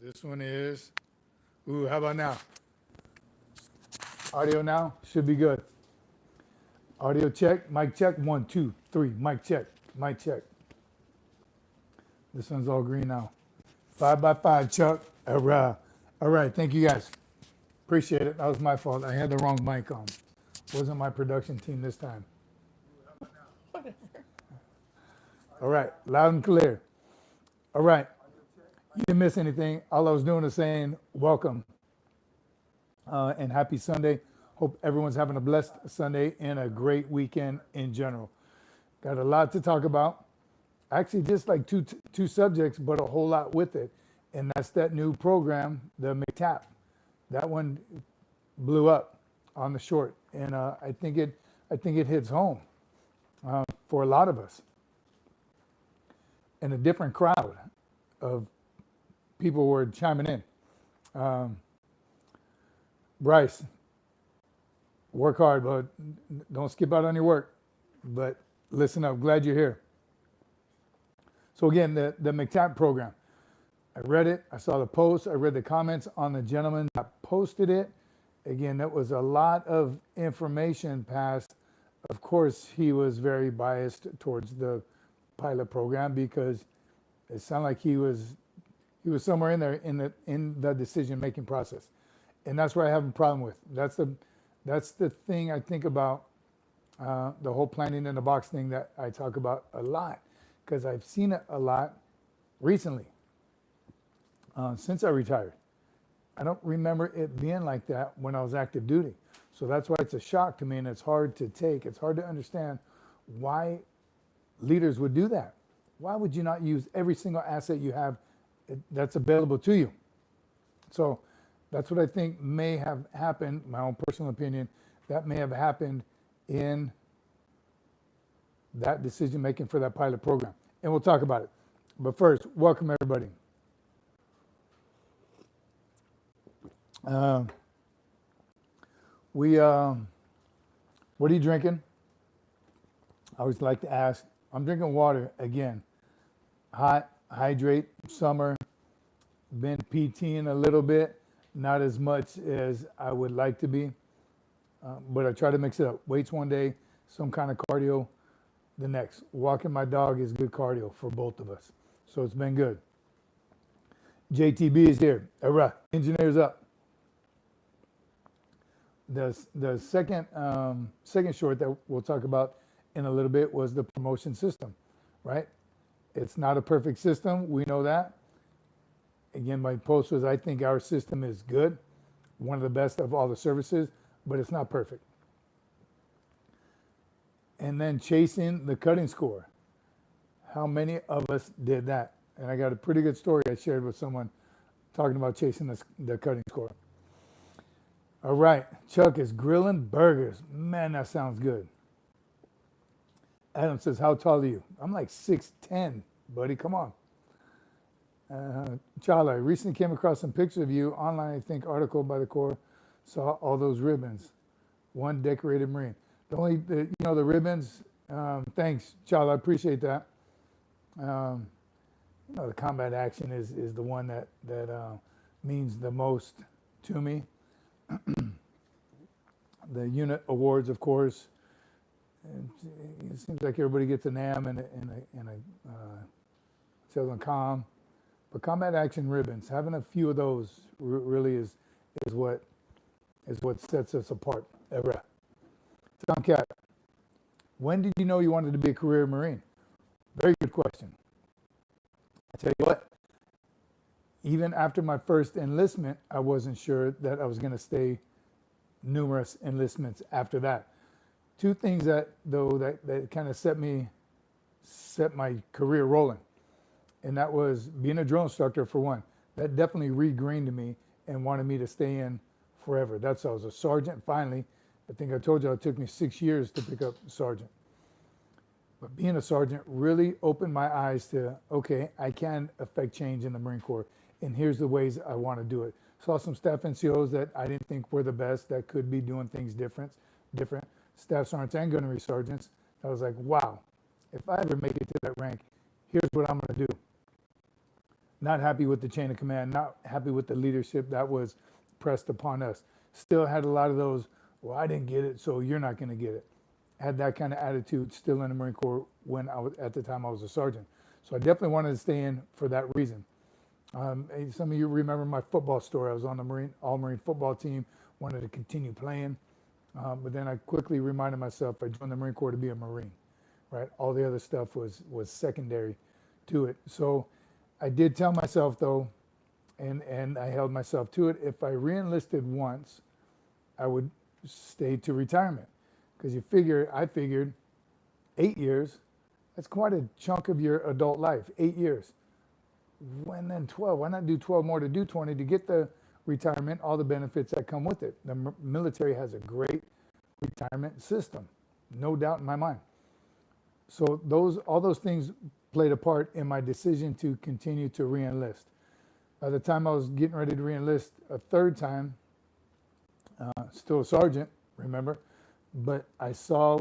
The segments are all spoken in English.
This one is, ooh, how about now? Audio now should be good. Audio check, mic check, 1, 2, 3, mic check, mic check. This one's all green now. 5 by 5, Chuck. All right, thank you guys. Appreciate it. That was my fault. I had the wrong mic on. Wasn't my production team this time. All right, loud and clear. All right, you didn't miss anything. All I was doing is saying welcome and happy Sunday. Hope everyone's having a blessed Sunday and a great weekend in general. Got a lot to talk about. Actually, just like two subjects, but a whole lot with it. And that's that new program, the McTap. That one blew up on the short, and I think it hits home for a lot of us. And a different crowd of people were chiming in. Bryce, work hard, but don't skip out on your work. But listen up, glad you're here. So again, the McTap program. I read it, I saw the post, I read the comments on the gentleman that posted it. Again, that was a lot of information passed. Of course, he was very biased towards the pilot program because it sounded like he was somewhere in there in the decision-making process. And that's what I have a problem with. That's the thing I think about, the whole planning in the box thing that I talk about a lot, because I've seen it a lot recently. Since I retired. I don't remember it being like that when I was active duty. So that's why it's a shock to me, and it's hard to take. It's hard to understand why leaders would do that. Why would you not use every single asset you have that's available to you? So that's what I think may have happened, my own personal opinion, that may have happened in that decision making for that pilot program. And we'll talk about it. But first, welcome everybody. What are you drinking? I always like to ask. I'm drinking water again. Hot, hydrate, summer. Been PTing a little bit, not as much as I would like to be, but I try to mix it up. Weights one day, some kind of cardio the next. Walking my dog is good cardio for both of us, so it's been good. JTB is here. All right, engineers up. The second short that we'll talk about in a little bit was the promotion system, right? It's not a perfect system. We know that. Again, my post was, I think our system is good, one of the best of all the services, but it's not perfect. And then chasing the cutting score. How many of us did that? And I got a pretty good story I shared with someone talking about chasing the cutting score. All right, Chuck is grilling burgers. Man, that sounds good. Adam says, how tall are you? I'm like 6'10", buddy, come on. Chala, I recently came across some pictures of you online, I think, article by the Corps, saw all those ribbons. One decorated Marine. The ribbons, thanks, Chala, I appreciate that. The combat action is the one that means the most to me. The unit awards, of course. It seems like everybody gets a NAM and a Southern Com, but combat action ribbons, having a few of those really is what sets us apart. Tomcat, when did you know you wanted to be a career Marine? Very good question. I tell you what, even after my first enlistment, I wasn't sure that I was going to stay numerous enlistments after that. Two things that kind of set my career rolling. And that was being a drill instructor, for one. That definitely re-grained me and wanted me to stay in forever. That's how I was a sergeant finally. I think I told you it took me 6 years to pick up sergeant. But being a sergeant really opened my eyes to, okay, I can affect change in the Marine Corps. And here's the ways I want to do it. Saw some staff NCOs that I didn't think were the best, that could be doing things different. Staff sergeants and gunnery sergeants. I was like, wow, if I ever make it to that rank, here's what I'm going to do. not happy with the chain of command, not happy with the leadership that was pressed upon us. Still had a lot of those, well, I didn't get it, so you're not going to get it. Had that kind of attitude still in the Marine Corps when I was, at the time I was a sergeant. So I definitely wanted to stay in for that reason. Some of you remember my football story. I was on the all-Marine football team, wanted to continue playing, but then I quickly reminded myself I joined the Marine Corps to be a Marine, right? All the other stuff was secondary to it. So I did tell myself though, and I held myself to it, if I re-enlisted once, I would stay to retirement. Because I figured 8 years, that's quite a chunk of your adult life, 8 years. When then 12? Why not do 12 more to do 20 to get the retirement, all the benefits that come with it? The military has a great retirement system, no doubt in my mind. So all those things played a part in my decision to continue to re-enlist. By the time I was getting ready to re-enlist a third time, still a sergeant, remember, but I saw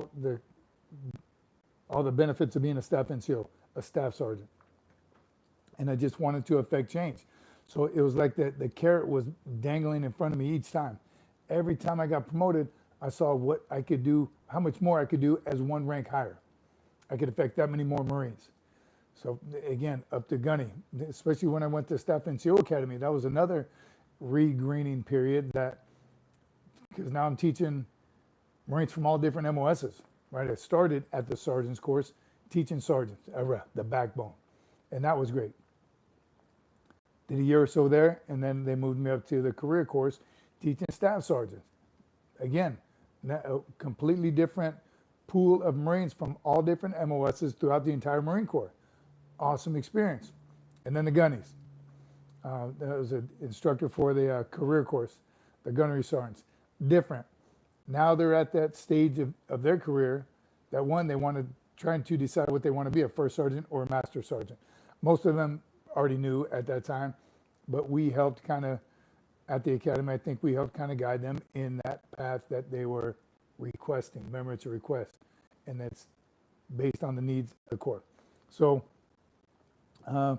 all the benefits of being a staff NCO, a staff sergeant. And I just wanted to affect change. So it was like the carrot was dangling in front of me each time. Every time I got promoted, I saw what I could do, how much more I could do as one rank higher. I could affect that many more Marines. So again, up to gunny, especially when I went to Staff NCO Academy, that was another re-greening period because now I'm teaching Marines from all different MOSs, right? I started at the sergeant's course, teaching sergeants, the backbone, and that was great. Did a year or so there, and then they moved me up to the career course, teaching staff sergeants. Again, a completely different pool of Marines from all different MOSs throughout the entire Marine Corps. Awesome experience. And then the gunnies. That was an instructor for the career course, the gunnery sergeants. Different. Now they're at that stage of their career that they want to trying to decide what they want to be, a first sergeant or a master sergeant. Most of them already knew at that time, but we helped kind of, at the academy, I think we helped kind of guide them in that path that they were requesting. Remember, it's a request, and that's based on the needs of the Corps. So I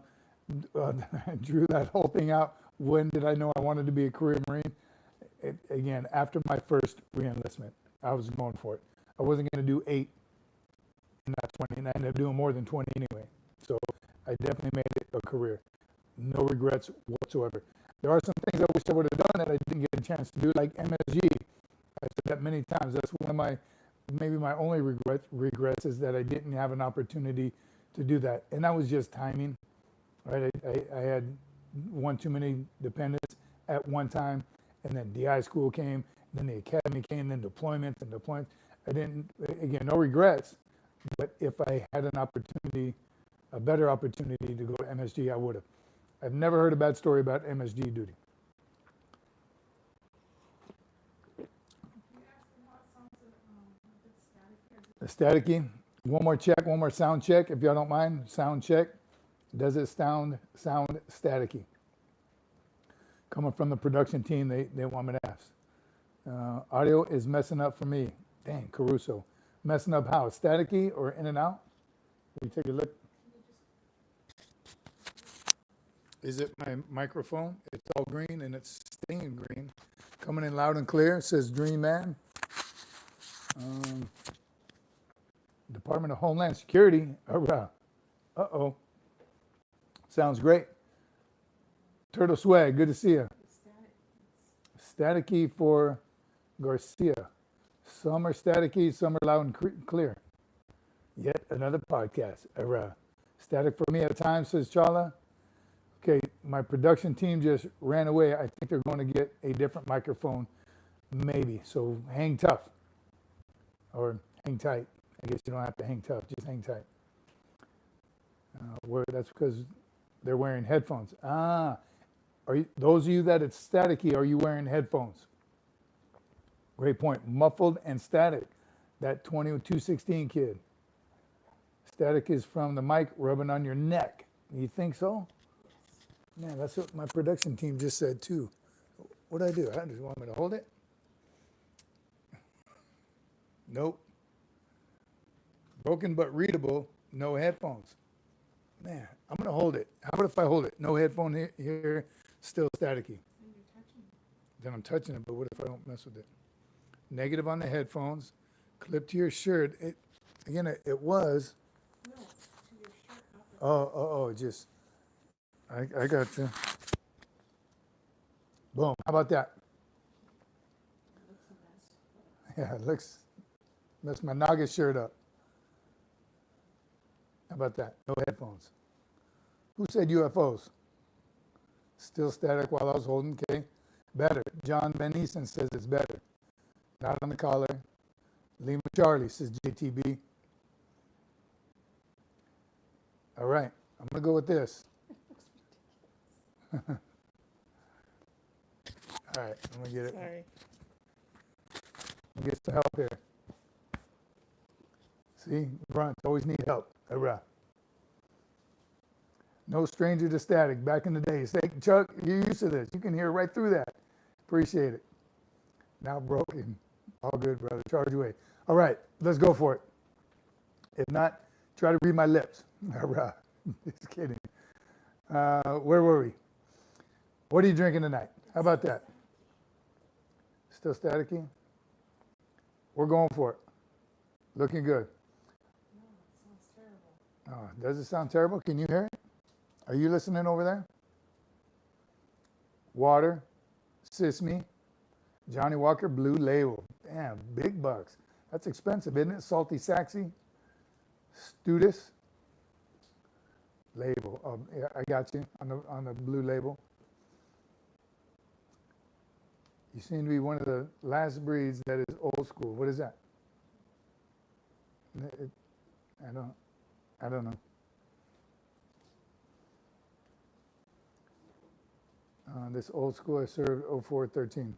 drew that whole thing out. When did I know I wanted to be a career Marine? Again, after my first re-enlistment, I was going for it. I wasn't going to do 8 and not 20, and I ended up doing more than 20 anyway. So I definitely made it a career. No regrets whatsoever. There are some things I wish I would have done that I didn't get a chance to do, like MSG. I said that many times. That's one of maybe my only regrets is that I didn't have an opportunity to do that. And that was just timing, right? I had one too many dependents at one time, and then DI school came, then the academy came, then deployments. I didn't, again, no regrets, but if I had an opportunity, a better opportunity to go to MSG, I would have. I've never heard a bad story about MSG duty. The staticky. One more sound check, if y'all don't mind. Sound check. Does it sound staticky? Coming from the production team, they want me to ask. Audio is messing up for me. Dang, Caruso. Messing up how? Staticky or in and out? Let me take a look. Is it my microphone? It's all green and it's staying green. Coming in loud and clear. It says Dream Man. Department of Homeland Security. Uh-oh. Sounds great. Turtle Swag, good to see you. Staticky for Garcia. Some are staticky, some are loud and clear. Yet another podcast. Static for me at times, says Chala. Okay, my production team just ran away. I think they're going to get a different microphone, maybe. So hang tough, or hang tight. I guess you don't have to hang tough, just hang tight. That's because they're wearing headphones. Those of you that it's staticky, are you wearing headphones? Great point. Muffled and static. That 2216 kid. Static is from the mic rubbing on your neck. You think so? Man, that's what my production team just said too. What'd I do? I just want me to hold it? Nope. Broken but readable, no headphones. Man, I'm going to hold it. How about if I hold it? No headphone here, still staticky. Then I'm touching it, but what if I don't mess with it? Negative on the headphones, clip to your shirt. It was. No, to your shirt, not the Just, I got you. Boom, how about that? It looks a mess. Yeah, it looks, messed my Naga shirt up. How about that? No headphones. Who said UFOs? Still static while I was holding, okay? Better. John Van Eason says it's better. Not on the collar. Lima Charlie says JTB. All right, I'm gonna go with this. All right, I'm gonna get it. Sorry. Get some help here. See, grunts always need help. Hurrah. No stranger to static. Back in the day, say, Chuck, you're used to this. You can hear right through that. Appreciate it. Now broken. All good, brother. Charge away. All right, let's go for it. If not, try to read my lips. Hurrah. Just kidding. Where were we? What are you drinking tonight? How about that? Still staticky? We're going for it. Looking good. No, it sounds terrible. Oh, does it sound terrible? Can you hear it? Are you listening over there? Water, Sisme, Johnny Walker Blue Label. Damn, big bucks. That's expensive, isn't it? Salty Saxy, Studis Label. Oh, yeah, I got you on the blue label. You seem to be one of the last breeds that is old school. What is that? I don't know. This old school I served 0413.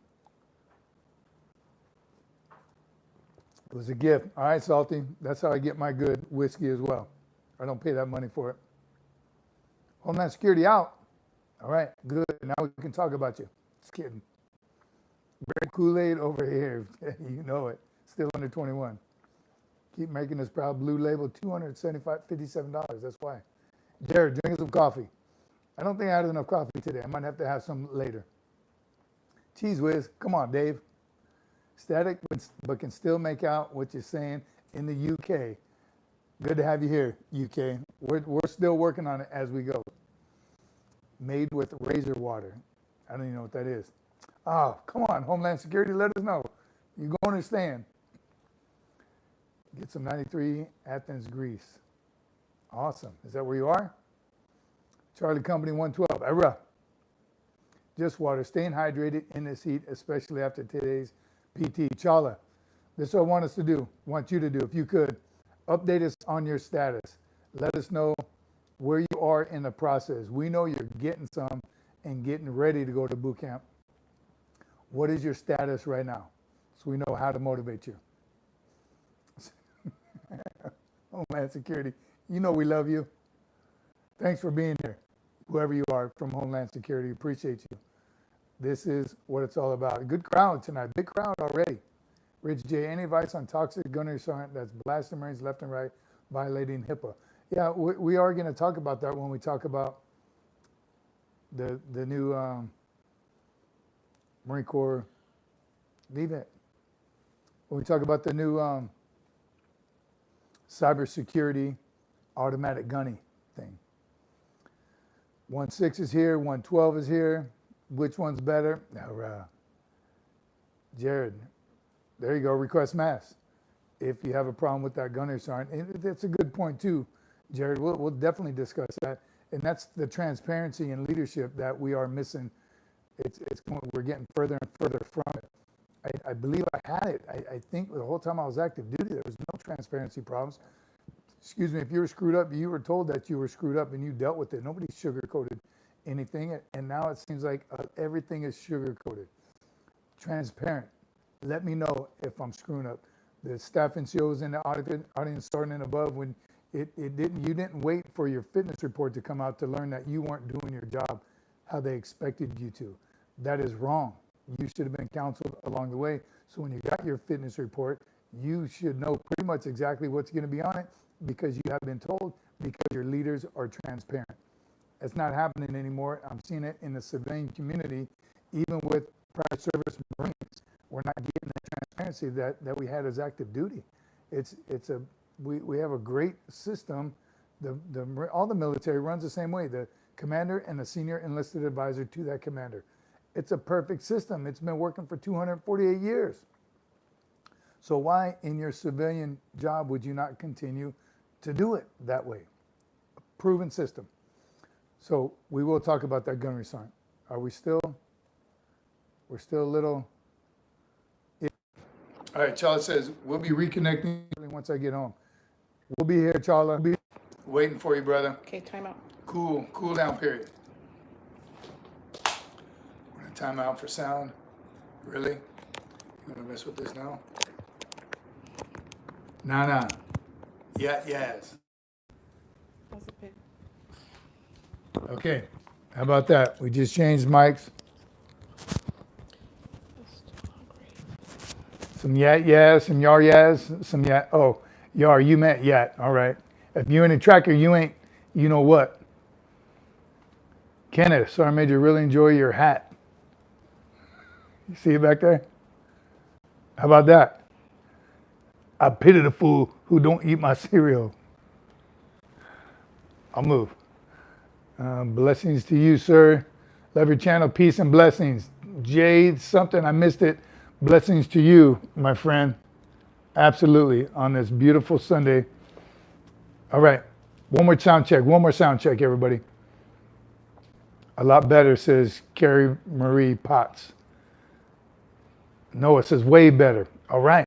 It was a gift. All right, Salty. That's how I get my good whiskey as well. I don't pay that money for it. Homeland Security out. All right, good. Now we can talk about you. Just kidding. Red Kool-Aid over here. You know it. Still under 21. Keep making this proud. Blue label, $257. That's why. Jared, drinking some coffee. I don't think I had enough coffee today. I might have to have some later. Cheese whiz. Come on, Dave. Static, but can still make out what you're saying in the UK. Good to have you here, UK. We're still working on it as we go. Made with razor water. I don't even know what that is. Oh, come on, Homeland Security, let us know. You go understand. Get some 93 Athens, Greece. Awesome. Is that where you are? Charlie Company 112. Era. Just water. Staying hydrated in this heat, especially after today's PT. Chala, this is what I want us to do. Want you to do, if you could, update us on your status. Let us know where you are in the process. We know you're getting some and getting ready to go to boot camp. What is your status right now? So we know how to motivate you. Homeland Security, you know we love you. Thanks for being here. Whoever you are from Homeland Security, appreciate you. This is what it's all about. Good crowd tonight, big crowd already. Rich J, any advice on toxic gunnery sergeant that's blasting Marines left and right, violating HIPAA? Yeah, we are going to talk about that when we talk about the new Marine Corps. Leave it. When we talk about the new cybersecurity automatic gunny thing. 1.6 is here, 1.12 is here. Which one's better? Now, Jared, there you go, request mass. If you have a problem with that gunnery sergeant, that's a good point too, Jared. We'll definitely discuss that. And that's the transparency and leadership that we are missing. We're getting further and further from it. I believe I had it. I think the whole time I was active duty, there was no transparency problems. Excuse me, if you were screwed up, you were told that you were screwed up and you dealt with it. Nobody sugarcoated anything. And now it seems like everything is sugarcoated. Transparent. Let me know if I'm screwing up. The staff NCOs in the audience starting and above, when you didn't wait for your fitness report to come out to learn that you weren't doing your job how they expected you to. That is wrong. You should have been counseled along the way. So when you got your fitness report, you should know pretty much exactly what's going to be on it because you have been told because your leaders are transparent. It's not happening anymore. I'm seeing it in the civilian community, even with private service Marines. We're not getting the transparency that we had as active duty. We have a great system. All the military runs the same way. The commander and the senior enlisted advisor to that commander. It's a perfect system. It's been working for 248 years. So why in your civilian job would you not continue to do it that way? A proven system. So we will talk about that gunnery sergeant. We're still a little. All right, Chala says, we'll be reconnecting once I get home. We'll be here, Chala. We'll be waiting for you, brother. Okay, time out. Cool down period. We're gonna time out for sound. Really? You wanna mess with this now? Nah. Yes. How's it been? Okay, how about that? We just changed mics. Some yes, some yes, some yat. Oh, yar, you meant yat. All right. If you're in a tracker, you ain't, you know what? Kenneth, Sergeant Major, really enjoy your hat. You see it back there? How about that? I pity the fool who don't eat my cereal. I'll move. Blessings to you, sir. Love your channel. Peace and blessings. Jade, something, I missed it. Blessings to you, my friend. Absolutely, on this beautiful Sunday. All right, one more sound check, everybody. A lot better, says Carrie Marie Potts. No, it says way better. All right.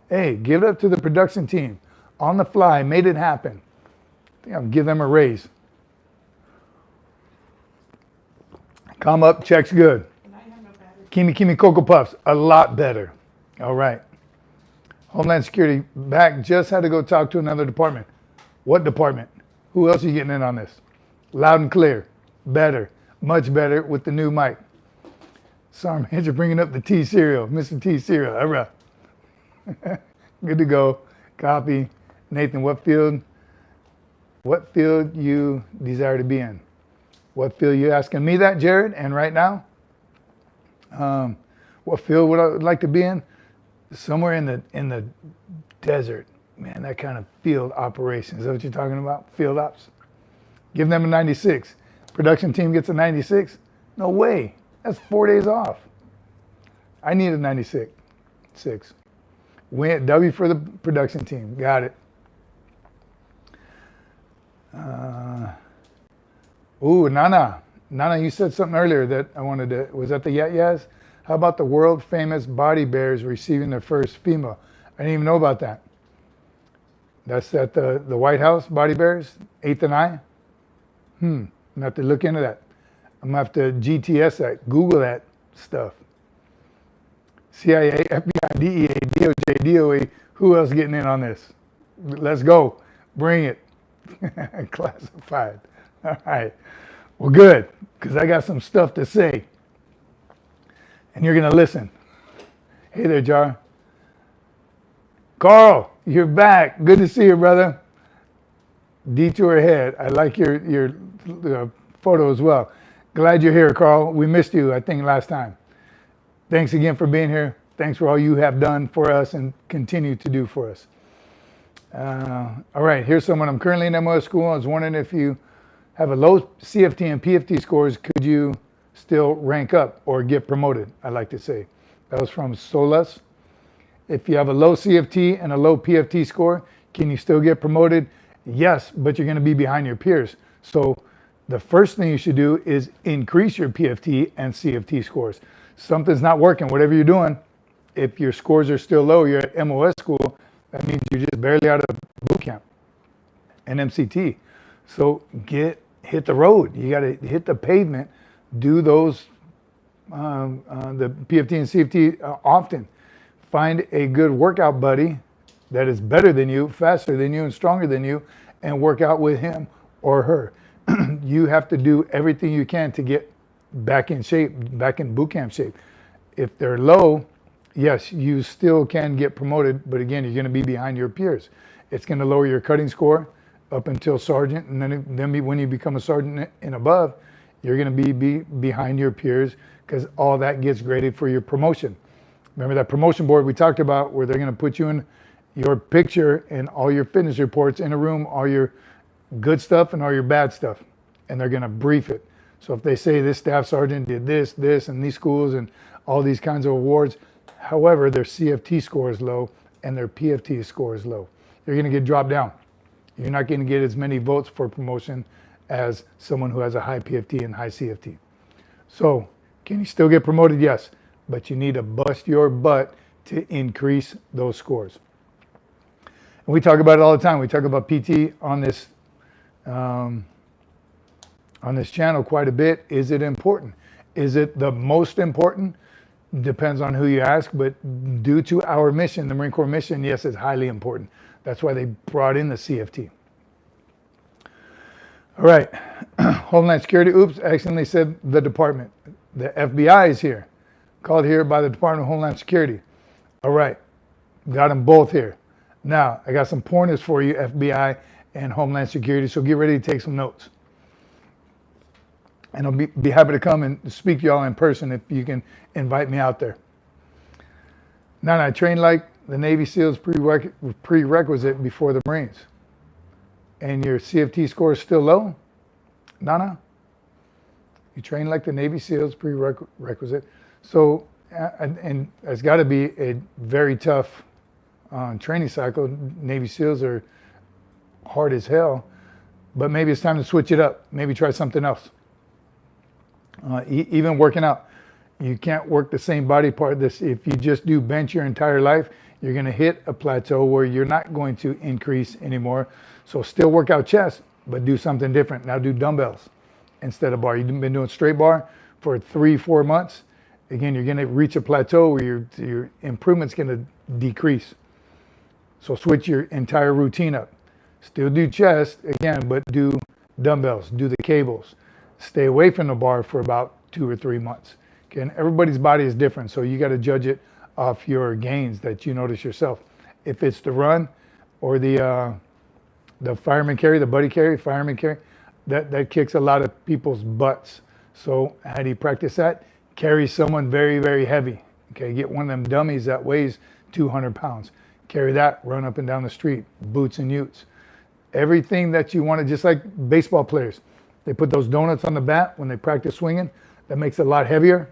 Hey, give it up to the production team. On the fly, made it happen. I think I'll give them a raise. Come up, check's good. And I have no battery. Kimi Cocoa Puffs, a lot better. All right. Homeland Security, back, just had to go talk to another department. What department? Who else are you getting in on this? Loud and clear. Better. Much better with the new mic. Sorry, man, you're bringing up the T cereal. Mr. T cereal. All right. Good to go. Copy. Nathan, what field you desire to be in? What field you asking me that, Jared? And right now? What field would I like to be in? Somewhere in the desert. Man, that kind of field operations. Is that what you're talking about? Field ops? Give them a 96. Production team gets a 96? No way. That's 4 days off. I need a 96. Win W for the production team. Got it. Nana, you said something earlier that I wanted to, was that the yes? How about the world famous body bears receiving their first FEMA? I didn't even know about that. That's at the White House, body bears, 8th and I? I'm gonna have to look into that. I'm gonna have to GTS that, Google that stuff. CIA, FBI, DEA, DOJ, DOE, who else getting in on this? Let's go, bring it. Classified, all right. Well, good, because I got some stuff to say. And you're gonna listen. Hey there, Jar. Carl, you're back. Good to see you, brother. Detour ahead. I like your photo as well. Glad you're here, Carl. We missed you, I think, last time. Thanks again for being here. Thanks for all you have done for us and continue to do for us. All right, here's someone. I'm currently in MOS school. I was wondering if you have a low CFT and PFT scores, could you still rank up or get promoted, I like to say. That was from Solas. If you have a low CFT and a low PFT score, can you still get promoted? Yes, but you're going to be behind your peers. So the first thing you should do is increase your PFT and CFT scores. Something's not working, whatever you're doing. If your scores are still low, you're at MOS school, that means you're just barely out of boot camp and MCT. So hit the road. You got to hit the pavement. Do those, the PFT and CFT often. Find a good workout buddy that is better than you, faster than you, and stronger than you, and work out with him or her. You have to do everything you can to get back in shape, back in boot camp shape. If they're low, yes, you still can get promoted, but again, you're going to be behind your peers. It's going to lower your cutting score. up until sergeant, and then when you become a sergeant and above, you're going to be behind your peers because all that gets graded for your promotion. Remember that promotion board we talked about where they're going to put you in your picture and all your fitness reports in a room, all your good stuff and all your bad stuff, and they're going to brief it. So if they say this staff sergeant did this, and these schools and all these kinds of awards, however, their CFT score is low and their PFT score is low, you're going to get dropped down. You're not going to get as many votes for promotion as someone who has a high PFT and high CFT. So can you still get promoted? Yes, but you need to bust your butt to increase those scores. And we talk about it all the time. We talk about PT on this channel quite a bit. Is it important? Is it the most important? Depends on who you ask, but due to our mission, the Marine Corps mission, yes, it's highly important. That's why they brought in the CFT. All right, Homeland Security, oops, accidentally said the department. The FBI is here, called here by the Department of Homeland Security. All right, got them both here. Now, I got some pointers for you, FBI and Homeland Security, so get ready to take some notes. And I'll be happy to come and speak to y'all in person if you can invite me out there. Now, I train like the Navy SEALs prerequisite before the Marines. And your CFT score is still low? No. You train like the Navy SEALs prerequisite. So, and it's got to be a very tough training cycle. Navy SEALs are hard as hell, but maybe it's time to switch it up. Maybe try something else. Even working out. You can't work the same body part. If you just do bench your entire life, you're going to hit a plateau where you're not going to increase anymore. So still work out chest, but do something different. Now do dumbbells instead of bar. You've been doing straight bar for 3-4 months. Again, you're going to reach a plateau where your improvement's going to decrease. So switch your entire routine up. Still do chest, again, but do dumbbells, do the cables. Stay away from the bar for about 2 or 3 months. Okay, and everybody's body is different, so you got to judge it off your gains that you notice yourself. If it's the run or the fireman carry, the buddy carry, fireman carry, that kicks a lot of people's butts. So how do you practice that? Carry someone very, very heavy. Okay, get one of them dummies that weighs 200 pounds. Carry that, run up and down the street, boots and utes. Everything that you want to, just like baseball players. They put those donuts on the bat when they practice swinging. That makes it a lot heavier.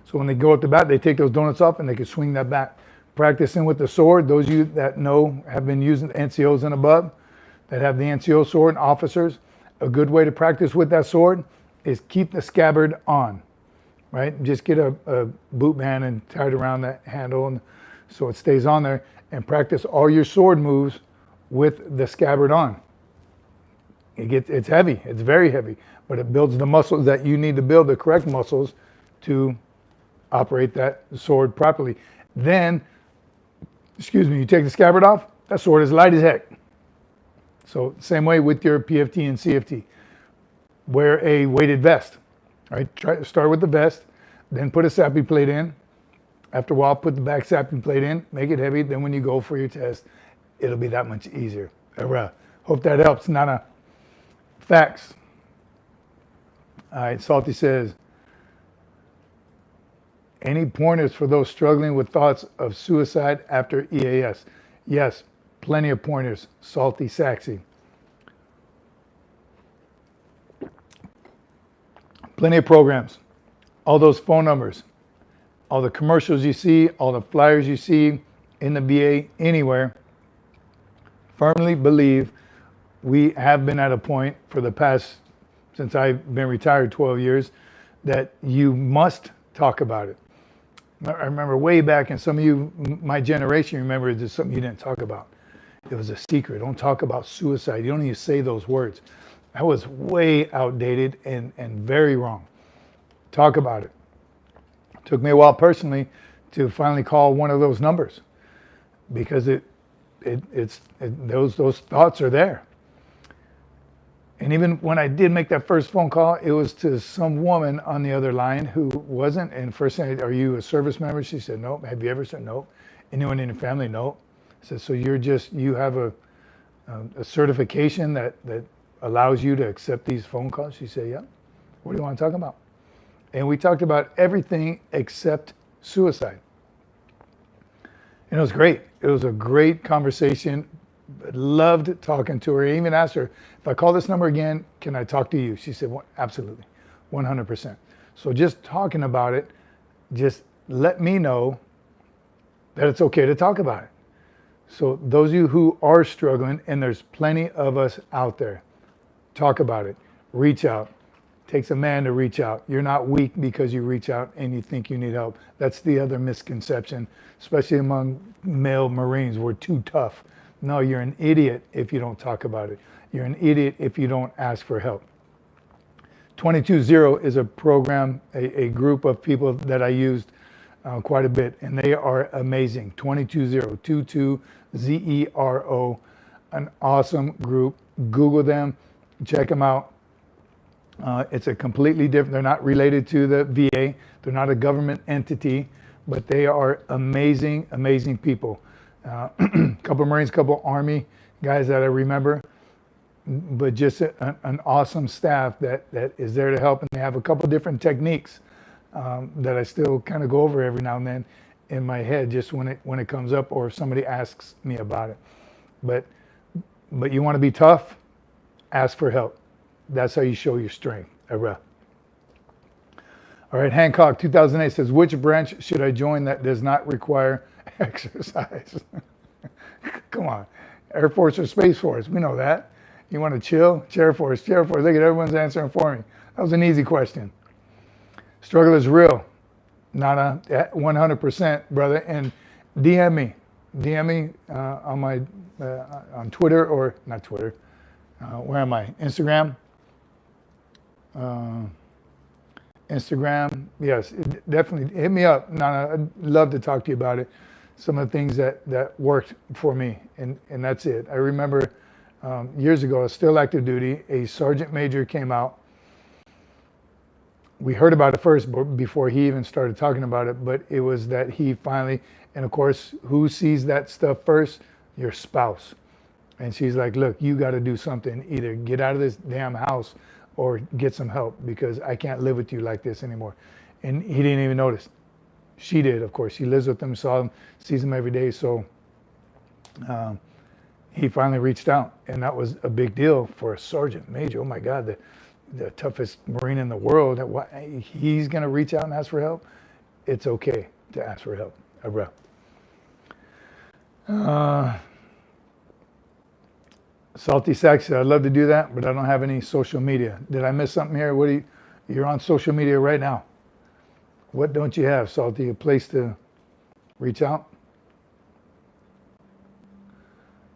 So when they go at the bat, they take those donuts off and they can swing that bat. Practicing with the sword, those of you that know, have been using NCOs and above, that have the NCO sword, and officers, a good way to practice with that sword is keep the scabbard on, right? Just get a boot band and tie it around that handle and so it stays on there, and practice all your sword moves with the scabbard on. It's heavy, it's very heavy, but it builds the muscles that you need to build, the correct muscles to operate that sword properly. Then, you take the scabbard off, that sword is light as heck. So same way with your PFT and CFT. Wear a weighted vest, right? Start with the vest, then put a SAPI plate in. After a while, put the back SAPI plate in, make it heavy. Then when you go for your test, it'll be that much easier. Hope that helps. Nana. Facts. All right, Salty says, any pointers for those struggling with thoughts of suicide after EAS? Yes, plenty of pointers. Salty Saxy. Plenty of programs. All those phone numbers, all the commercials you see, all the flyers you see in the VA, anywhere. Firmly believe we have been at a point for the past, since I've been retired 12 years, that you must talk about it. I remember way back, and some of you, my generation, remember it's something you didn't talk about. It was a secret. Don't talk about suicide. You don't even say those words. That was way outdated and very wrong. Talk about it. It took me a while personally to finally call one of those numbers because those thoughts are there. And even when I did make that first phone call, it was to some woman on the other line who wasn't. And first thing, are you a service member? She said, nope. Have you ever said nope? Anyone in your family? Nope. I said, so you have a certification that allows you to accept these phone calls? She said, yeah. What do you want to talk about? And we talked about everything except suicide. And it was great. It was a great conversation. Loved talking to her. I even asked her, if I call this number again, can I talk to you? She said, well, absolutely, 100%. So just talking about it, just let me know that it's okay to talk about it. So those of you who are struggling, and there's plenty of us out there, talk about it, reach out. It takes a man to reach out. You're not weak because you reach out and you think you need help. That's the other misconception, especially among male Marines. We're too tough. No, you're an idiot if you don't talk about it. You're an idiot if you don't ask for help. 220 is a program, a group of people that I used quite a bit, and they are amazing. 220, 22ZERO, an awesome group. Google them, check them out. It's a completely different, they're not related to the VA, they're not a government entity, but they are amazing, amazing people. Couple Marines, couple Army guys that I remember, but just an awesome staff that is there to help, and they have a couple different techniques that I still kind of go over every now and then in my head, just when it comes up or if somebody asks me about it. But you want to be tough, ask for help. That's how you show your strength. URAH. All right, Hancock 2008 says, which branch should I join that does not require exercise? Come on, Air Force or Space Force, we know that. You want to chill? Chair Force. Look at everyone's answering for me. That was an easy question. Struggle is real, not 100%, brother. And DM me on my on Twitter, or not Twitter. Where am I? Instagram. Instagram. Yes, definitely hit me up. Nana, I'd love to talk to you about it. Some of the things that worked for me, and that's it. I remember years ago, I was still active duty. A sergeant major came out. We heard about it first before he even started talking about it, but it was that he finally, and of course, who sees that stuff first? Your spouse. And she's like, look, you got to do something. Either get out of this damn house or get some help, because I can't live with you like this anymore. And he didn't even notice. She did, of course. She lives with them, saw them, sees them every day. So he finally reached out, and that was a big deal for a sergeant major. Oh my God, the toughest Marine in the world. He's going to reach out and ask for help. It's okay to ask for help. Salty Sax said, I'd love to do that, but I don't have any social media. Did I miss something here? You're on social media right now. What don't you have, Salty? A place to reach out?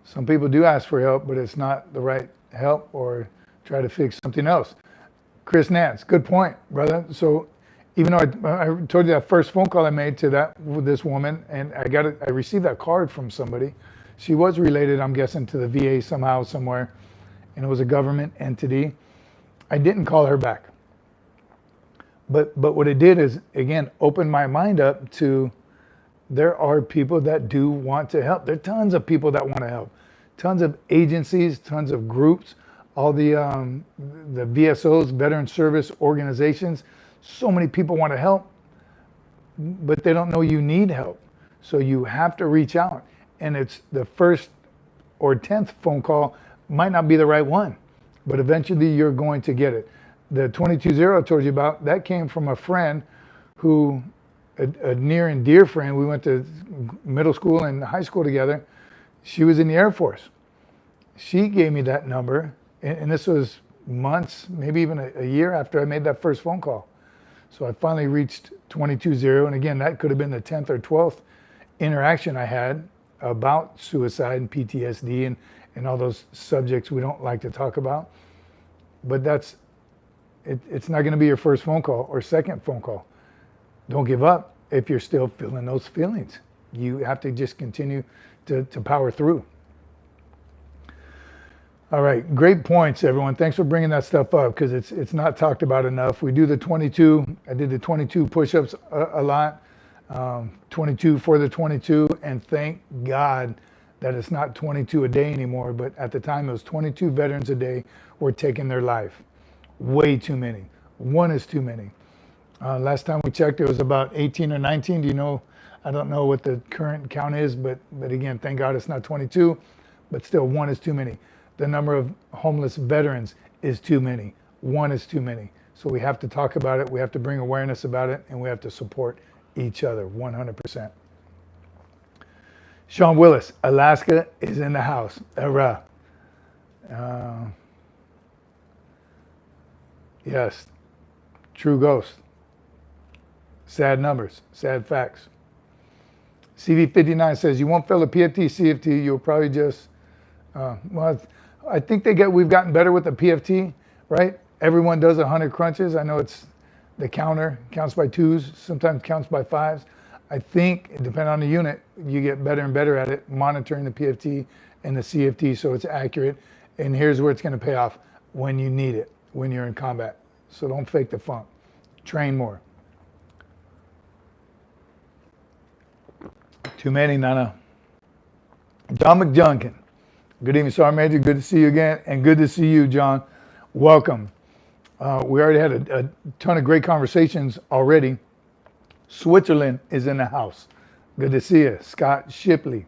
Some people do ask for help, but it's not the right help, or try to fix something else. Chris Nance, good point, brother. So even though I told you that first phone call I made to this woman, and I received that card from somebody. She was related, I'm guessing, to the VA somehow, somewhere, and it was a government entity. I didn't call her back. But what it did is, again, open my mind up to, there are people that do want to help. There are tons of people that want to help. Tons of agencies, tons of groups, all the VSOs, Veteran Service Organizations. So many people want to help, but they don't know you need help. So you have to reach out. And it's the first or 10th phone call might not be the right one, but eventually you're going to get it. The 220 I told you about, that came from a friend who, a near and dear friend. We went to middle school and high school together. She was in the Air Force. She gave me that number, and this was months, maybe even a year after I made that first phone call. So I finally reached 220, and again, that could have been the 10th or 12th interaction I had about suicide and PTSD and all those subjects we don't like to talk about. But it's not going to be your first phone call or second phone call. Don't give up if you're still feeling those feelings. You have to just continue to power through. All right, great points, everyone. Thanks for bringing that stuff up, because it's not talked about enough. We do the 22. I did the 22 push-ups a lot. 22 for the 22, and thank God that it's not 22 a day anymore, but at the time it was 22 veterans a day were taking their life. Way too many. One is too many. Last time we checked, it was about 18 or 19. Do you know? I don't know what the current count is, but again, thank God it's not 22, but still one is too many. The number of homeless veterans is too many. One is too many. So we have to talk about it. We have to bring awareness about it, and we have to support each other 100%. Sean Willis, Alaska is in the house. URAH. Yes, true ghost. Sad numbers, sad facts. CV59 says, you won't fail a PFT, CFT, you'll probably just, well, I think we've gotten better with the PFT, right? Everyone does 100 crunches. I know it's the counter, counts by twos, sometimes counts by fives. I think, depending on the unit, you get better and better at it, monitoring the PFT and the CFT so it's accurate. And here's where it's gonna pay off: when you need it, when you're in combat. So don't fake the funk. Train more. Too many, Nana. John McJunkin. Good evening, Sergeant Major. Good to see you again. And good to see you, John. Welcome. We already had a ton of great conversations already. Switzerland is in the house. Good to see you. Scott Shipley.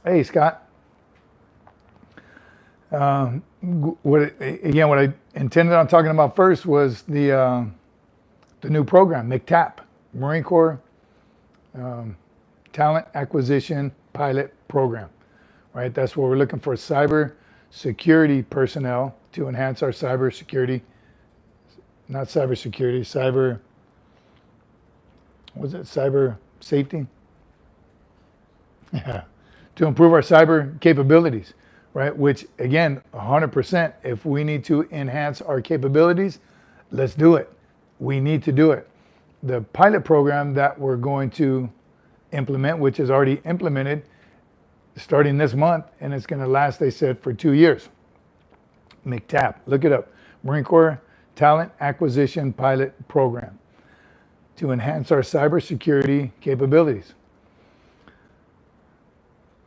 Hey, Scott. What I intended on talking about first was the new program, MCTAP, Marine Corps Talent Acquisition Pilot Program, right? That's what we're looking for: cyber security personnel to enhance our cyber security, not cyber security, cyber, was it cyber safety? Yeah, to improve our cyber capabilities, right? Which again, 100%, if we need to enhance our capabilities, let's do it. We need to do it. The pilot program that we're going to implement, which is already implemented, starting this month, and it's going to last, they said, for 2 years. MCTAP, look it up. Marine Corps Talent Acquisition Pilot Program, to enhance our cybersecurity capabilities.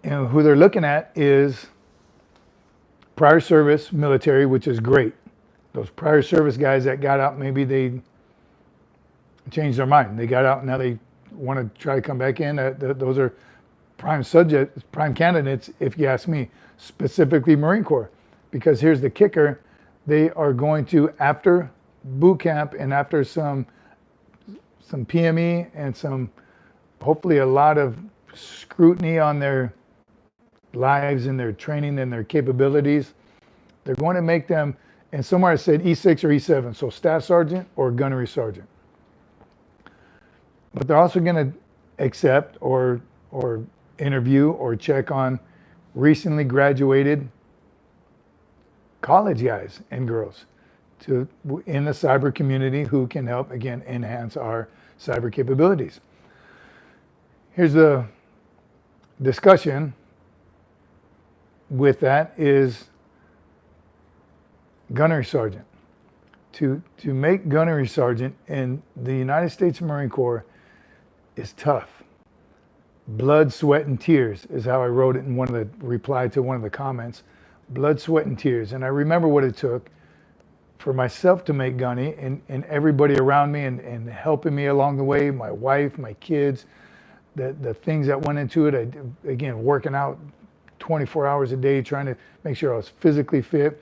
And who they're looking at is prior service military, which is great. Those prior service guys that got out, maybe they changed their mind. They got out, now they want to try to come back in. Those are prime subjects, prime candidates, if you ask me, specifically Marine Corps. Because here's the kicker: they are going to, after boot camp and after some PME and some, hopefully a lot of scrutiny on their lives and their training and their capabilities, they're going to make them, and somewhere I said E6 or E7, so staff sergeant or gunnery sergeant. But they're also going to accept or interview or check on recently graduated college guys and girls in the cyber community who can help, again, enhance our cyber capabilities. Here's the discussion with that is gunnery sergeant. To make gunnery sergeant in the United States Marine Corps is tough. Blood, sweat, and tears is how I wrote it in one of the reply to one of the comments. Blood, sweat, and tears. And I remember what it took for myself to make gunny, and everybody around me and helping me along the way, my wife, my kids, the things that went into it. Again, working out 24 hours a day, trying to make sure I was physically fit.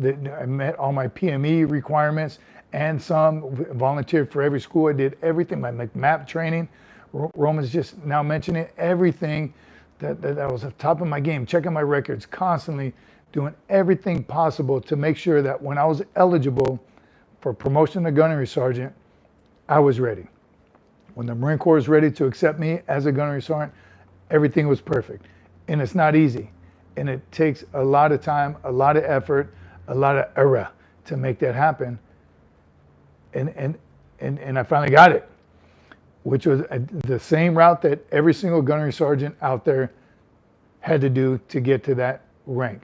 I met all my PME requirements and some, volunteered for every school. I did everything, my MAP training. Roman's just now mentioning everything that was at the top of my game, checking my records, constantly doing everything possible to make sure that when I was eligible for promotion to gunnery sergeant, I was ready. When the Marine Corps was ready to accept me as a gunnery sergeant, everything was perfect. And it's not easy. And it takes a lot of time, a lot of effort, a lot of URAH to make that happen. And I finally got it, which was the same route that every single gunnery sergeant out there had to do to get to that rank.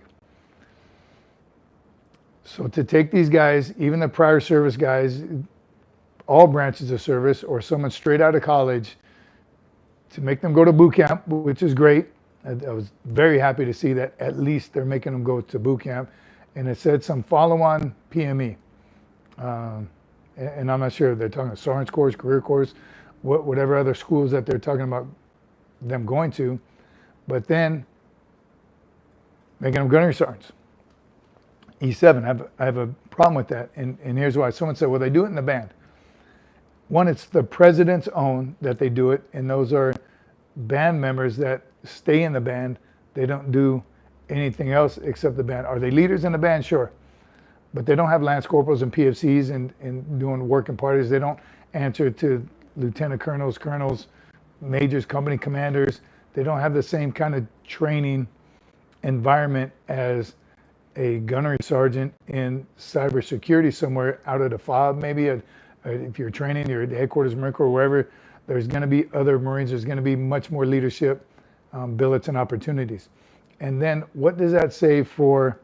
So to take these guys, even the prior service guys, all branches of service, or someone straight out of college, to make them go to boot camp, which is great, I was very happy to see that at least they're making them go to boot camp. And it said some follow-on PME. And I'm not sure if they're talking sergeant's course, career course, whatever other schools that they're talking about them going to. But then making them gunnery sergeants. E7, I have a problem with that. And here's why. Someone said, well, they do it in the band. One, it's the president's own that they do it. And those are band members that stay in the band. They don't do anything else except the band. Are they leaders in the band? Sure. But they don't have lance corporals and PFCs and doing working parties. They don't answer to lieutenant colonels, majors, company commanders. They don't have the same kind of training environment as a gunnery sergeant in cybersecurity somewhere out at a FOB, maybe if you're training, you're at the headquarters of Marine Corps, wherever. There's going to be other Marines. There's going to be much more leadership, billets, and opportunities. And then what does that say for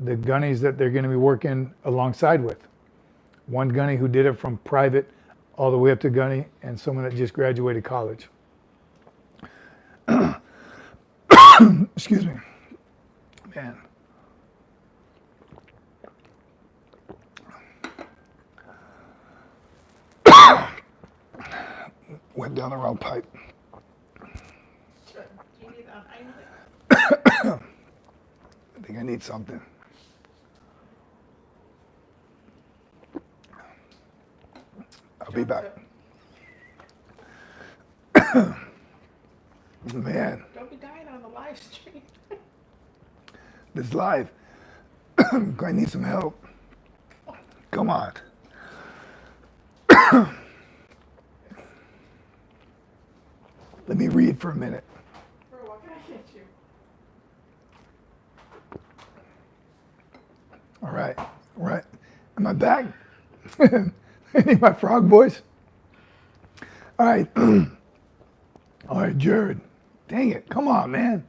the gunnies that they're going to be working alongside with? One gunny who did it from private all the way up to gunny, and someone that just graduated college. Excuse me. Man. Went down the wrong pipe. You need I think I need something. I'll be back. Man. Don't be dying on the live stream. This live. I need some help. Come on. Let me read for a minute. Bro, what can I get you? All right. Am I back? Any of my frog boys? All right. All right, Jared. Dang it. Come on, man.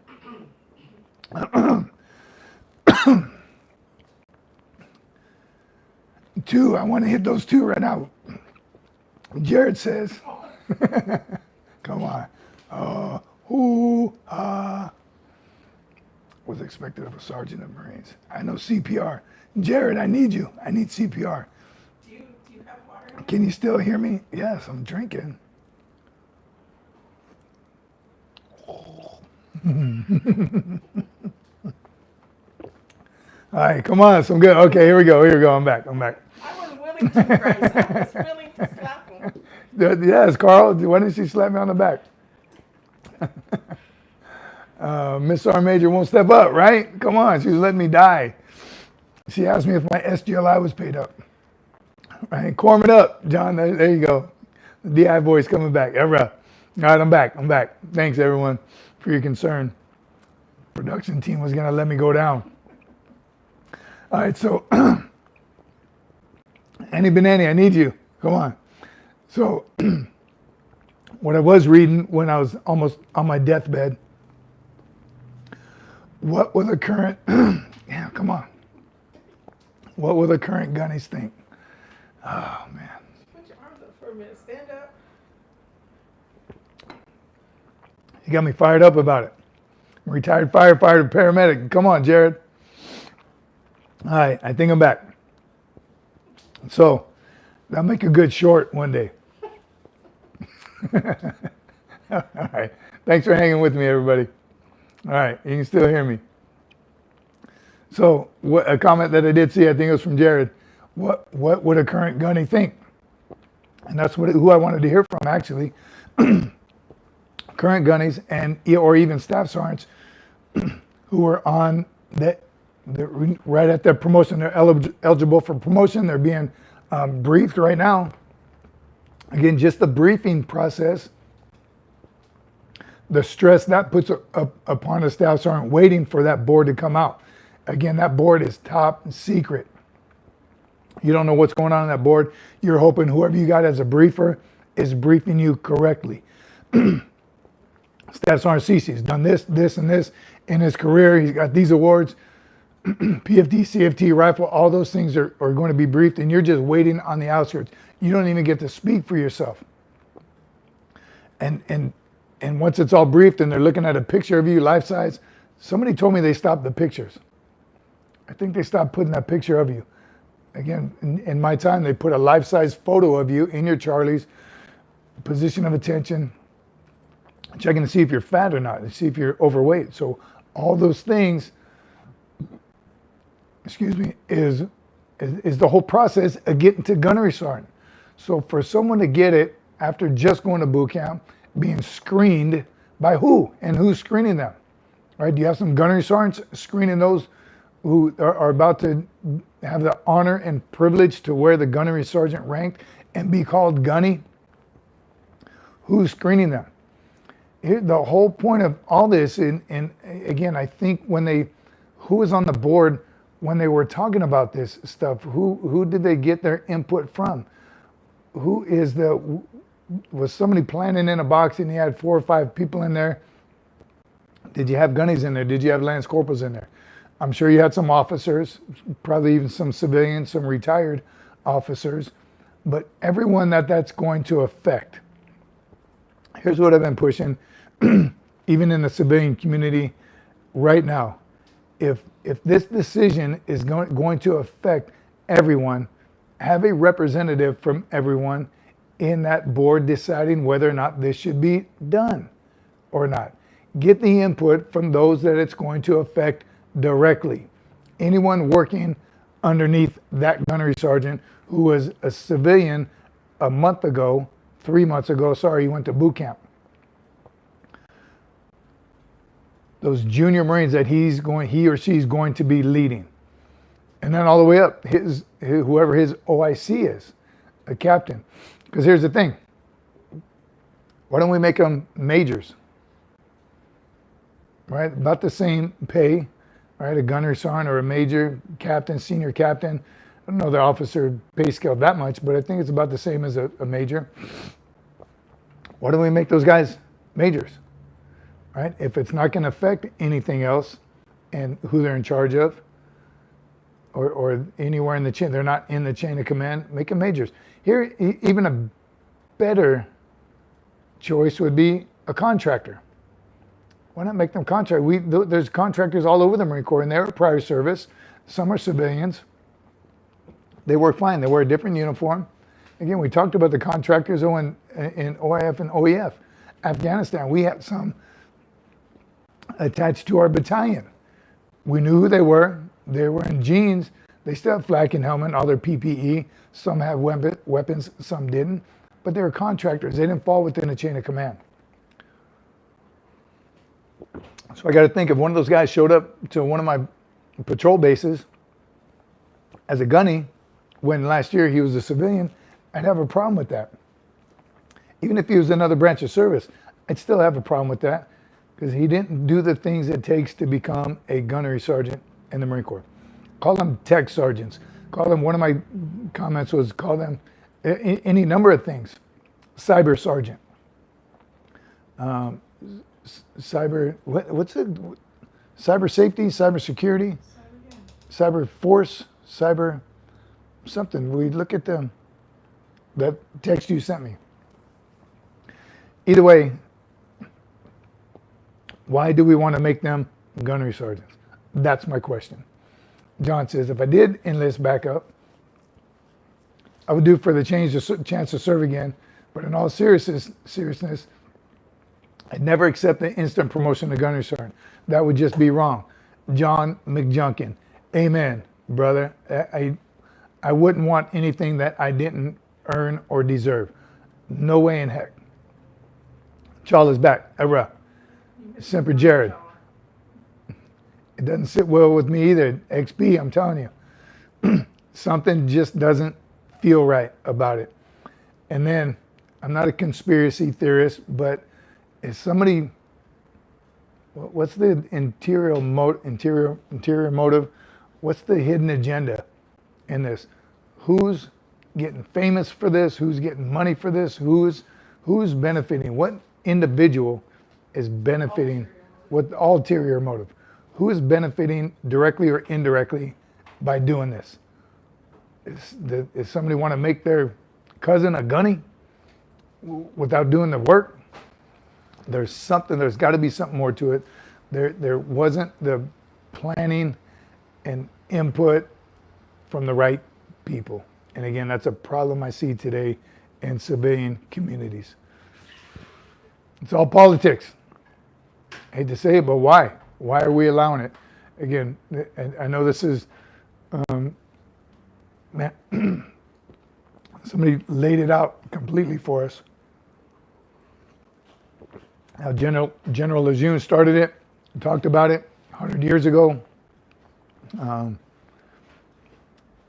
Two. I want to hit those two right now. Jared says, come on. Was expected of a sergeant of Marines. I know CPR. Jared, I need you. I need CPR. Do you have water? Can you still hear me? Yes, I'm drinking. All right, come on, some good. Okay, here we go. I'm back. I wasn't willing to, Bryce. I was willing to slap him. Yes, Carl, why didn't she slap me on the back? Miss Sergeant Major won't step up, right? Come on, she was letting me die. She asked me if my SGLI was paid up. Right, quorum it up, John. There you go. The DI voice coming back. All right, I'm back. Thanks, everyone, for your concern. Production team was going to let me go down. All right, so Annie Benani, I need you. Come on. So what I was reading when I was almost on my deathbed, what will the current, come on. What will the current gunnies think? Oh, man. Put your arms up for a minute. Stand up. You got me fired up about it. I'm a retired firefighter, paramedic. Come on, Jared. All right, I think I'm back. So, that'll make a good short one day. All right. Thanks for hanging with me, everybody. All right, you can still hear me. So, a comment that I did see, I think it was from Jared. What would a current gunny think? And that's who I wanted to hear from, actually. Current gunnies or even staff sergeants who are on that, they're right at their promotion. They're eligible for promotion. They're being briefed right now. Again, just the briefing process, the stress that puts upon a staff sergeant waiting for that board to come out. Again, that board is top secret. You don't know what's going on that board. You're hoping whoever you got as a briefer is briefing you correctly. Staff Sergeant Cece has done this, and this in his career. He's got these awards, PFD, CFT, rifle, all those things are going to be briefed, and you're just waiting on the outskirts. You don't even get to speak for yourself. And And once it's all briefed and they're looking at a picture of you life size, somebody told me they stopped the pictures. I think they stopped putting that picture of you. Again, in my time, they put a life-size photo of you in your Charlies, position of attention, checking to see if you're fat or not, to see if you're overweight. So all those things, is the whole process of getting to gunnery sergeant. So for someone to get it after just going to boot camp, being screened by who? And who's screening them? Right? Do you have some gunnery sergeants screening those who are about to have the honor and privilege to wear the gunnery sergeant rank and be called gunny? Who's screening them? The whole point of all this, and again, I think who was on the board when they were talking about this stuff, who did they get their input from? Was somebody planning in a box and you had 4 or 5 people in there? Did you have gunnies in there? Did you have lance corporals in there? I'm sure you had some officers, probably even some civilians, some retired officers, but everyone that's going to affect. Here's what I've been pushing, even in the civilian community right now. If this decision is going to affect everyone, have a representative from everyone in that board deciding whether or not this should be done or not. Get the input from those that it's going to affect directly. Anyone working underneath that gunnery sergeant who was a civilian a month ago, 3 months ago, he went to boot camp. Those junior Marines that he or she's going to be leading. And then all the way up, whoever his OIC is, a captain. Because here's the thing. Why don't we make them majors? Right? About the same pay, right? A gunnery sergeant or a major, captain, senior captain. I don't know their officer pay scale that much, but I think it's about the same as a major. Why don't we make those guys majors? Right? If it's not going to affect anything else and who they're in charge of or anywhere in the chain, they're not in the chain of command, make them majors. Here, even a better choice would be a contractor. Why not make them contract? There's contractors all over the Marine Corps, and they're prior service. Some are civilians. They work fine. They wear a different uniform. Again, we talked about the contractors in OIF and OEF. Afghanistan, we had some attached to our battalion. We knew who they were. They were in jeans. They still have flak and helmet, all their PPE. Some have weapons, some didn't. But they were contractors. They didn't fall within the chain of command. So I got to think, if one of those guys showed up to one of my patrol bases as a gunny, when last year he was a civilian, I'd have a problem with that. Even if he was another branch of service, I'd still have a problem with that because he didn't do the things it takes to become a gunnery sergeant in the Marine Corps. Call them tech sergeants. Call them, one of my comments was call them any number of things. Cyber sergeant. What's it? Cyber safety, cyber security, cyber force, cyber something. We look at them. That text you sent me. Either way, why do we want to make them gunnery sergeants? That's my question. John says, if I did enlist back up, I would do it for the chance to serve again. But in all seriousness, I'd never accept the instant promotion to gunnery sergeant. That would just be wrong. John McJunkin. Amen, brother. I wouldn't want anything that I didn't earn or deserve. No way in heck. Charles is back. Era. Semper Jared. It doesn't sit well with me either. XP, I'm telling you. Something just doesn't feel right about it. And then, I'm not a conspiracy theorist, but is somebody, what's the interior motive? What's the hidden agenda in this? Who's getting famous for this? Who's getting money for this? Who's benefiting? What individual is benefiting? What ulterior motive? Who is benefiting directly or indirectly by doing this? Is somebody want to make their cousin a gunny without doing the work? There's got to be something more to it. There wasn't the planning and input from the right people. And again, that's a problem I see today in civilian communities. It's all politics. I hate to say it, but why? Why are we allowing it? Again, I know this is, man, somebody laid it out completely for us. How General Lejeune started it, talked about it 100 years ago. And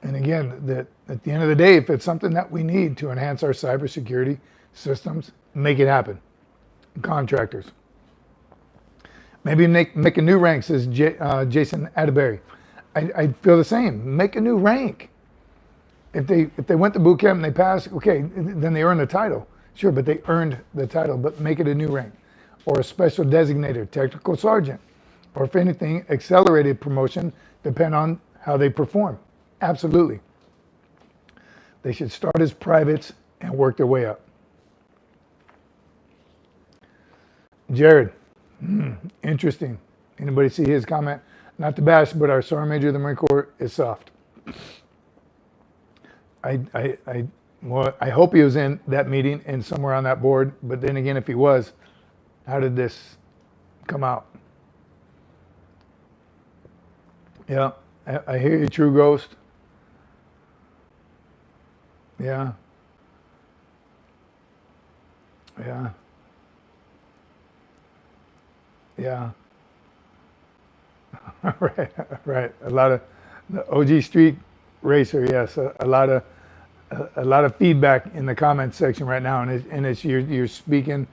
again, that at the end of the day, if it's something that we need to enhance our cybersecurity systems, make it happen. Contractors. Maybe make a new rank, says Jason Atterbury. I feel the same. Make a new rank. If they went to boot camp and they passed, okay, then they earned the title. Sure, but they earned the title, but make it a new rank. Or a special designator, technical sergeant. Or if anything, accelerated promotion, depend on how they perform. Absolutely. They should start as privates and work their way up. Jared, interesting. Anybody see his comment? Not to bash, but our Sergeant Major of the Marine Corps is soft. Well, I hope he was in that meeting and somewhere on that board, but then again, if he was, how did this come out? Yeah, I hear you, True Ghost. Yeah. Yeah. Yeah. Right. A lot of the OG Street Racer. Yes, a lot of feedback in the comments section right now, and it's you're speaking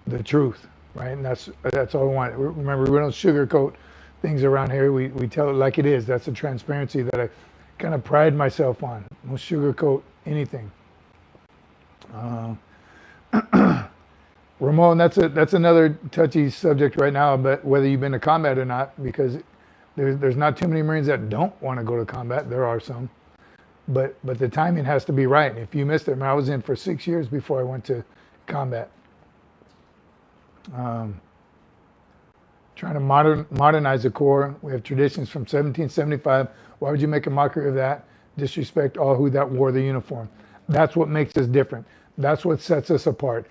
the truth, right? And that's all we want. Remember, we don't sugarcoat things around here. We tell it like it is. That's the transparency that I kind of pride myself on. Don't sugarcoat anything. Ramon, that's another touchy subject right now, but whether you've been to combat or not, because there's not too many Marines that don't want to go to combat. There are some, but the timing has to be right. If you missed it, I was in for 6 years before I went to combat. Trying to modernize the Corps. We have traditions from 1775. Why would you make a mockery of that? Disrespect all who that wore the uniform. That's what makes us different. That's what sets us apart.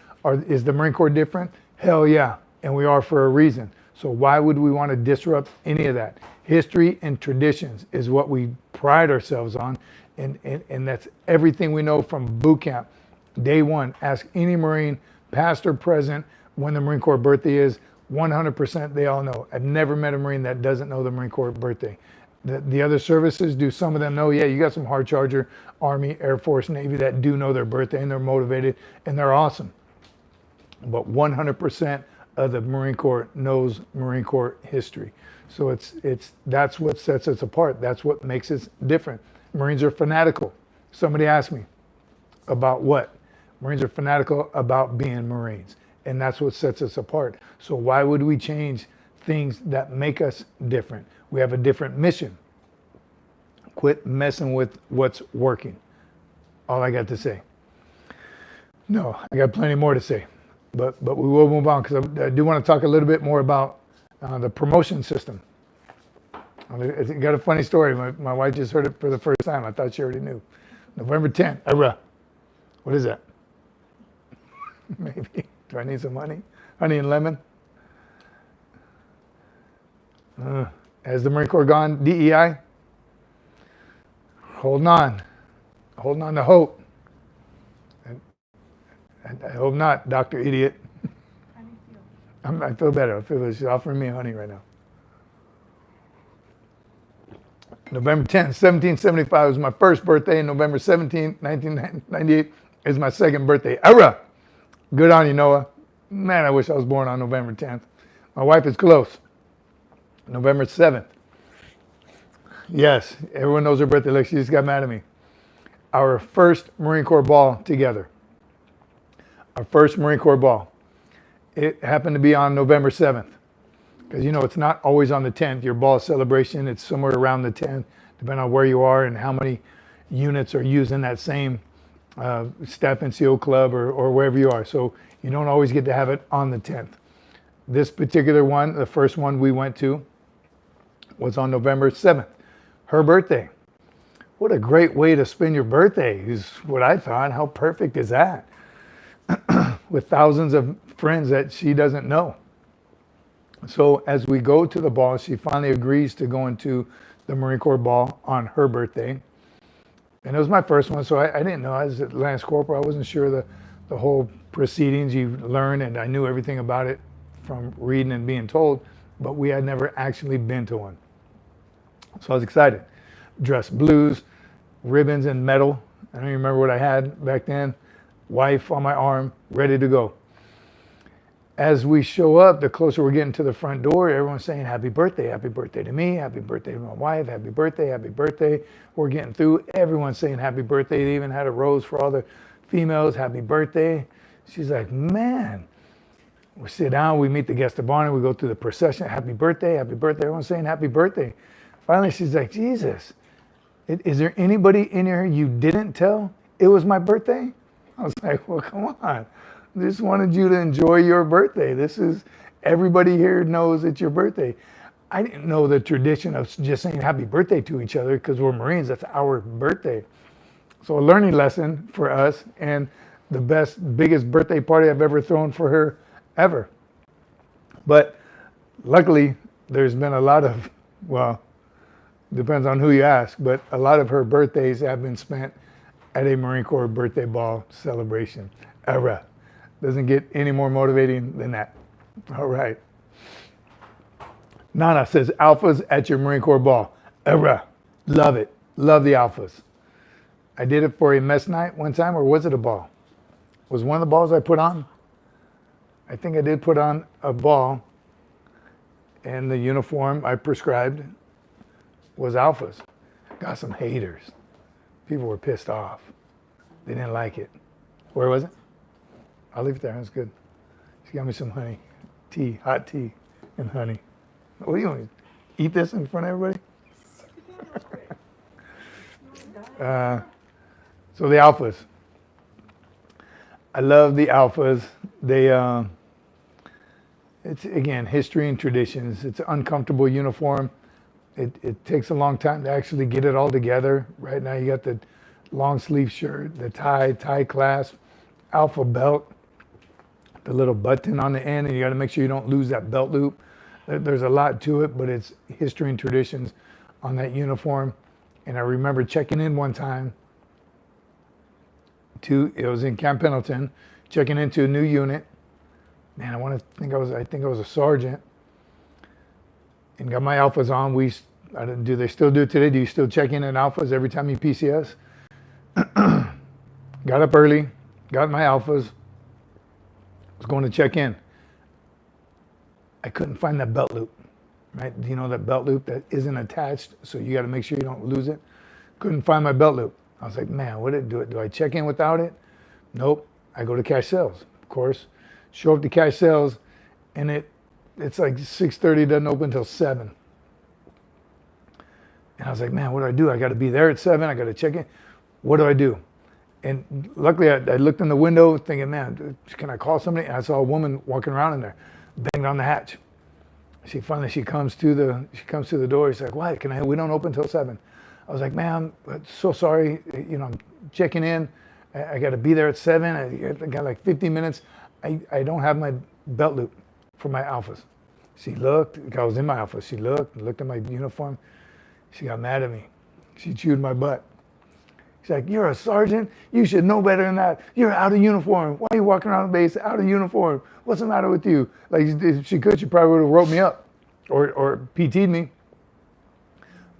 Is the Marine Corps different? Hell yeah, and we are for a reason. So why would we want to disrupt any of that? History and traditions is what we pride ourselves on, and that's everything we know from boot camp. Day one, ask any Marine, past or present, when the Marine Corps birthday is. 100% they all know. I've never met a Marine that doesn't know the Marine Corps birthday. The other services, do some of them know? Yeah, you got some hard charger, Army, Air Force, Navy that do know their birthday, and they're motivated and they're awesome. But 100% of the Marine Corps knows Marine Corps history. So that's what sets us apart. That's what makes us different. Marines are fanatical. Somebody asked me about what? Marines are fanatical about being Marines. And that's what sets us apart. So why would we change things that make us different? We have a different mission. Quit messing with what's working. All I got to say. No, I got plenty more to say. But we will move on, because I do want to talk a little bit more about the promotion system. I got a funny story. My wife just heard it for the first time. I thought she already knew. November 10th. URAH. What is that? Maybe. Do I need some honey? Honey and lemon? Has the Marine Corps gone DEI? Holding on. Holding on to hope. I hope not, Dr. Idiot. How do you feel? I feel better. I feel better. She's offering me honey right now. November 10th, 1775 was my first birthday, and November 17th, 1998 is my second birthday. URAH! Good on you, Noah. Man, I wish I was born on November 10th. My wife is close. November 7th. Yes, everyone knows her birthday. Look, she just got mad at me. Our first Marine Corps ball together. Our first Marine Corps ball. It happened to be on November 7th. Because, it's not always on the 10th. Your ball celebration, it's somewhere around the 10th, depending on where you are and how many units are using that same staff NCO club or wherever you are. So you don't always get to have it on the 10th. this particular one, the first one we went to, was on November 7th, her birthday. What a great way to spend your birthday is what I thought. How perfect is that? With thousands of friends that she doesn't know. So as we go to the ball, she finally agrees to go into the Marine Corps ball on her birthday. And it was my first one, so I didn't know. I was at Lance Corporal. I wasn't sure the whole proceedings you learn, and I knew everything about it from reading and being told, but we had never actually been to one. So I was excited. Dressed blues, ribbons and medal. I don't even remember what I had back then. Wife on my arm, ready to go. As we show up, the closer we're getting to the front door, everyone's saying, happy birthday to me, happy birthday to my wife, happy birthday, happy birthday. We're getting through, everyone's saying happy birthday. They even had a rose for all the females, happy birthday. She's like, man. We sit down, we meet the guest of honor, we go through the procession, happy birthday, everyone's saying happy birthday. Finally, she's like, Jesus, is there anybody in here you didn't tell it was my birthday? I was like, well, come on. I just wanted you to enjoy your birthday. Everybody here knows it's your birthday. I didn't know the tradition of just saying happy birthday to each other because we're Marines, that's our birthday. So a learning lesson for us, and the biggest birthday party I've ever thrown for her ever. But luckily, there's been a lot of, well, depends on who you ask, but a lot of her birthdays have been spent at a Marine Corps birthday ball celebration. Era. Doesn't get any more motivating than that. All right. Nana says, alphas at your Marine Corps ball. Era. Love it. Love the alphas. I did it for a mess night one time, or was it a ball? Was one of the balls I put on? I think I did put on a ball, and the uniform I prescribed was alphas. Got some haters. People were pissed off. They didn't like it. Where was it? I'll leave it there. That's good. She got me some honey, tea, hot tea, and honey. What do you want? Eat this in front of everybody? So the alphas. I love the alphas. They, it's again, history and traditions. It's an uncomfortable uniform. It takes a long time to actually get it all together. Right now you got the long sleeve shirt, the tie clasp, alpha belt, the little button on the end, and you got to make sure you don't lose that belt loop. There's a lot to it, but it's history and traditions on that uniform. And I remember checking in one time it was in Camp Pendleton, checking into a new unit. Man, I think I was a sergeant, and got my alphas on. Do they still do it today? Do you still check in alphas every time you PCS? Got up early, got my alphas, was going to check in. I couldn't find that belt loop, right? Do you know that belt loop that isn't attached? So you got to make sure you don't lose it. Couldn't find my belt loop. I was like, man, what did it do? Do I check in without it? Nope. I go to cash sales, of course. Show up to cash sales, and it's like 6:30, doesn't open until 7. And I was like, man, what do? I got to be there at 7. I got to check in. What do I do? And luckily, I looked in the window thinking, man, can I call somebody? And I saw a woman walking around in there, banged on the hatch. She comes to the door. She's like, why? We don't open until 7. I was like, ma'am, so sorry. I'm checking in. I got to be there at 7. I got like 15 minutes. I don't have my belt loop for my alphas. She looked. I was in my alphas. She looked at my uniform. She got mad at me. She chewed my butt. She's like, you're a sergeant? You should know better than that. You're out of uniform. Why are you walking around the base out of uniform? What's the matter with you? Like, if she could, she probably would have wrote me up or PT'd me.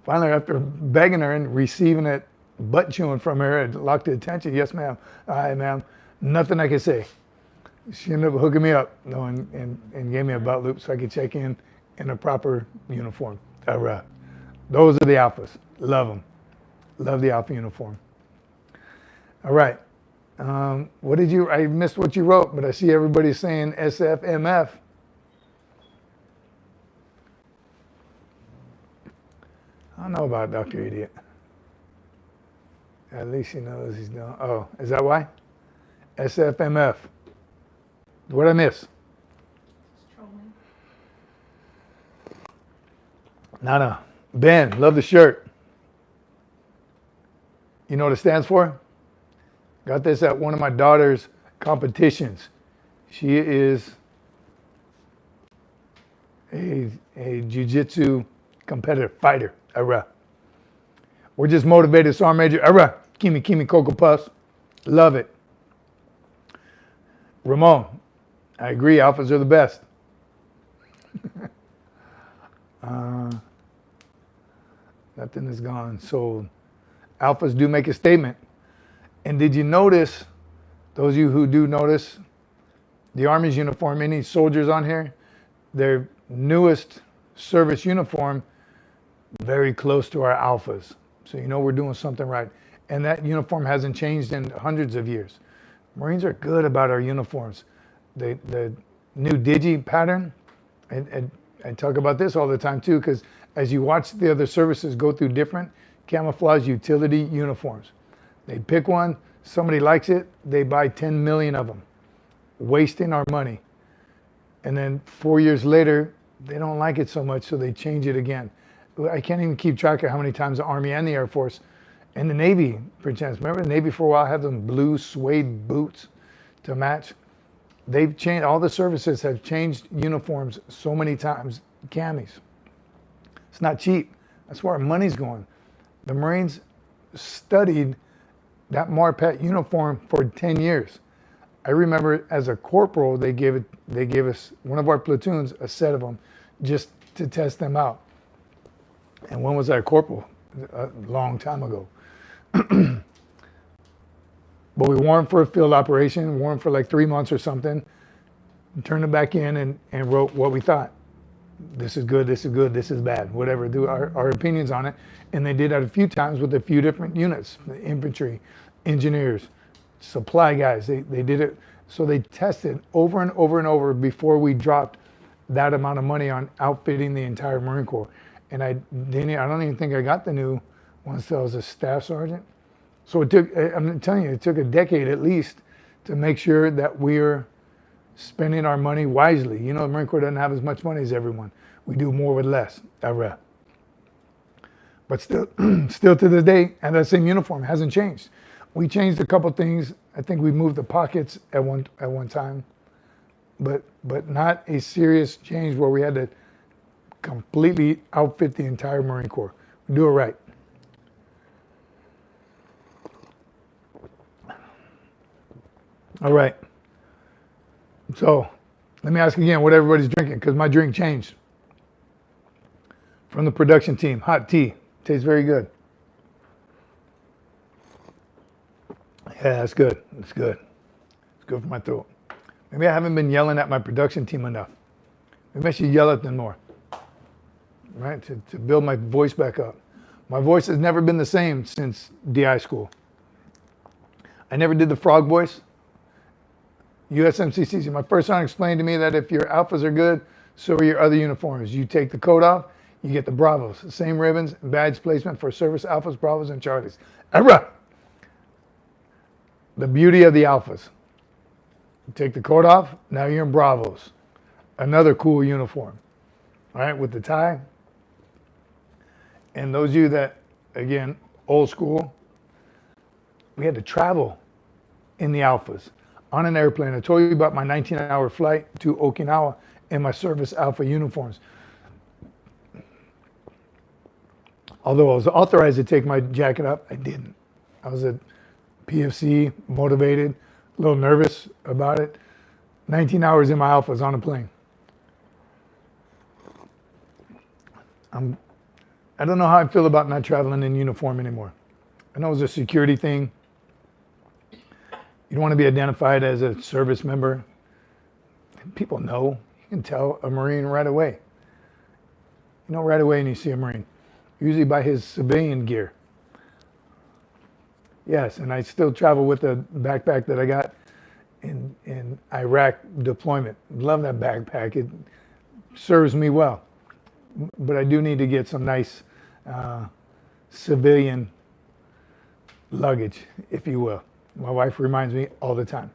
Finally, after begging her and receiving it butt chewing from her, I locked the attention. Yes, ma'am. All right, ma'am. Nothing I could say. She ended up hooking me up and gave me a belt loop so I could check in a proper uniform. All right. Those are the alphas. Love them. Love the alpha uniform. All right. I missed what you wrote, but I see everybody saying SFMF. I don't know about Dr. Idiot. At least he knows he's doing. Oh, is that why? SFMF. What'd I miss? Nana. Ben, love the shirt. You know what it stands for? Got this at one of my daughter's competitions. She is a jiu-jitsu competitive fighter. Era. We're just motivated, Sergeant Major. Era. Kimi, Cocoa Puffs. Love it. Ramon, I agree. Alphas are the best. Nothing is gone. So alphas do make a statement. And did you notice, those of you who do notice, the Army's uniform, any soldiers on here, their newest service uniform, very close to our alphas. So you know we're doing something right. And that uniform hasn't changed in hundreds of years. Marines are good about our uniforms. The new digi pattern, and I talk about this all the time too, because as you watch the other services go through different camouflage utility uniforms, they pick one, somebody likes it, they buy 10 million of them, wasting our money. And then 4 years later, they don't like it so much, so they change it again. I can't even keep track of how many times the Army and the Air Force and the Navy, perchance. Remember the Navy for a while had them blue suede boots to match? They've changed, all the services have changed uniforms so many times, camis. It's not cheap. That's where our money's going. The Marines studied that Marpet uniform for 10 years. I remember as a corporal, they gave us, one of our platoons, a set of them just to test them out. And when was I a corporal? A long time ago. But we wore them for a field operation, wore them for like 3 months or something, turned them back in and wrote what we thought. This is good, this is good, this is bad, whatever, do our opinions on it. And they did that a few times with a few different units, the infantry, engineers, supply guys, they did it. So they tested over and over and over before we dropped that amount of money on outfitting the entire Marine Corps. And I don't even think I got the new one until I was a staff sergeant. So it took, I'm telling you, it took a decade at least to make sure that we're spending our money wisely. You know, the Marine Corps doesn't have as much money as everyone. We do more with less. But still, still to this day, and that same uniform hasn't changed. We changed a couple things. I think we moved the pockets at one time, but not a serious change where we had to completely outfit the entire Marine Corps. We do it right. All right. So let me ask again what everybody's drinking, because my drink changed. From the production team, hot tea. Tastes very good. Yeah, that's good. It's good. It's good for my throat. Maybe I haven't been yelling at my production team enough. Maybe I should yell at them more, right? To build my voice back up. My voice has never been the same since DI school. I never did the frog voice. USMC Cece, my first sergeant explained to me that if your alphas are good, so are your other uniforms. You take the coat off, you get the Bravos. The same ribbons and badge placement for service alphas, Bravos, and Charlies. Era! The beauty of the alphas. You take the coat off, now you're in Bravos. Another cool uniform. All right, with the tie. And those of you that, again, old school, we had to travel in the alphas on an airplane. I told you about my 19-hour flight to Okinawa in my service alpha uniforms. Although I was authorized to take my jacket up, I didn't. I was at PFC, motivated, a little nervous about it. 19 hours in my alphas on a plane. I don't know how I feel about not traveling in uniform anymore. I know it's a security thing. You don't want to be identified as a service member. People know. You can tell a Marine right away. You know right away when you see a Marine. Usually by his civilian gear. Yes, and I still travel with a backpack that I got in Iraq deployment. Love that backpack. It serves me well. But I do need to get some nice civilian luggage, if you will. My wife reminds me all the time.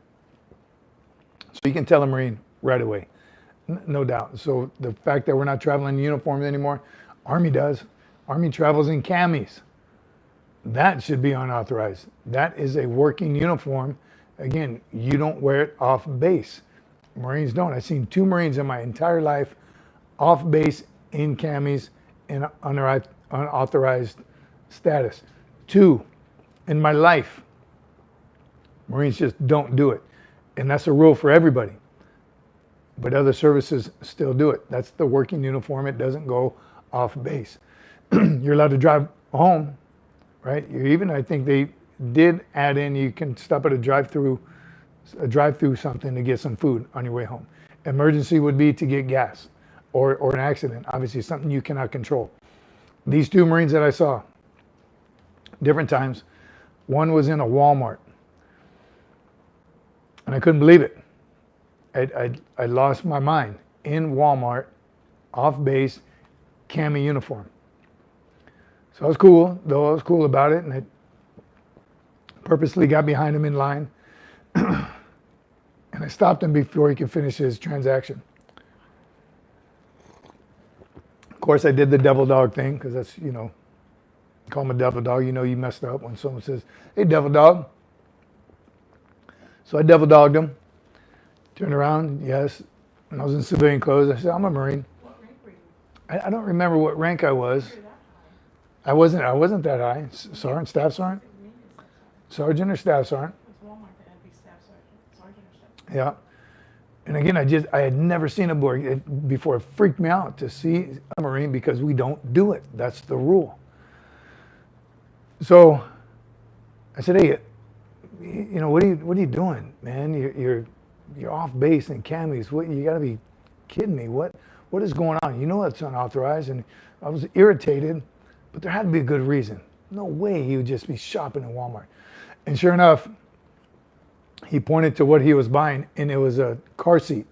So you can tell a Marine right away, no doubt. So the fact that we're not traveling in uniforms anymore, Army does. Army travels in camis. That should be unauthorized. That is a working uniform. Again, you don't wear it off base. Marines don't. I've seen 2 Marines in my entire life off base in camis in unauthorized status. 2 in my life. Marines just don't do it. And that's a rule for everybody. But other services still do it. That's the working uniform. It doesn't go off base. You're allowed to drive home, right? I think they did add in, you can stop at a drive-through something to get some food on your way home. Emergency would be to get gas or an accident, obviously something you cannot control. These 2 Marines that I saw, different times, one was in a Walmart, and I couldn't believe it. I lost my mind. In Walmart, off base, cami uniform. So I was cool, though I was cool about it, and I purposely got behind him in line, and I stopped him before he could finish his transaction. Of course, I did the devil dog thing, because that's, call him a devil dog, you messed up when someone says, hey, devil dog. So I devil dogged him, turned around, yes, and I was in civilian clothes. I said, I'm a Marine. What rank were you? I don't remember what rank I was. You're that high. I wasn't that high. Sergeant, staff sergeant? Sergeant or staff sergeant? It's Walmart, then it'd be staff sergeant or staff. Yeah. And again, I had never seen a board before. It freaked me out to see a Marine because we don't do it. That's the rule. So I said, hey, what are you doing, man? You're off base in camis. What, you got to be kidding me. What is going on? You know that's unauthorized. And I was irritated, but there had to be a good reason. No way he would just be shopping in Walmart. And sure enough, he pointed to what he was buying, and it was a car seat.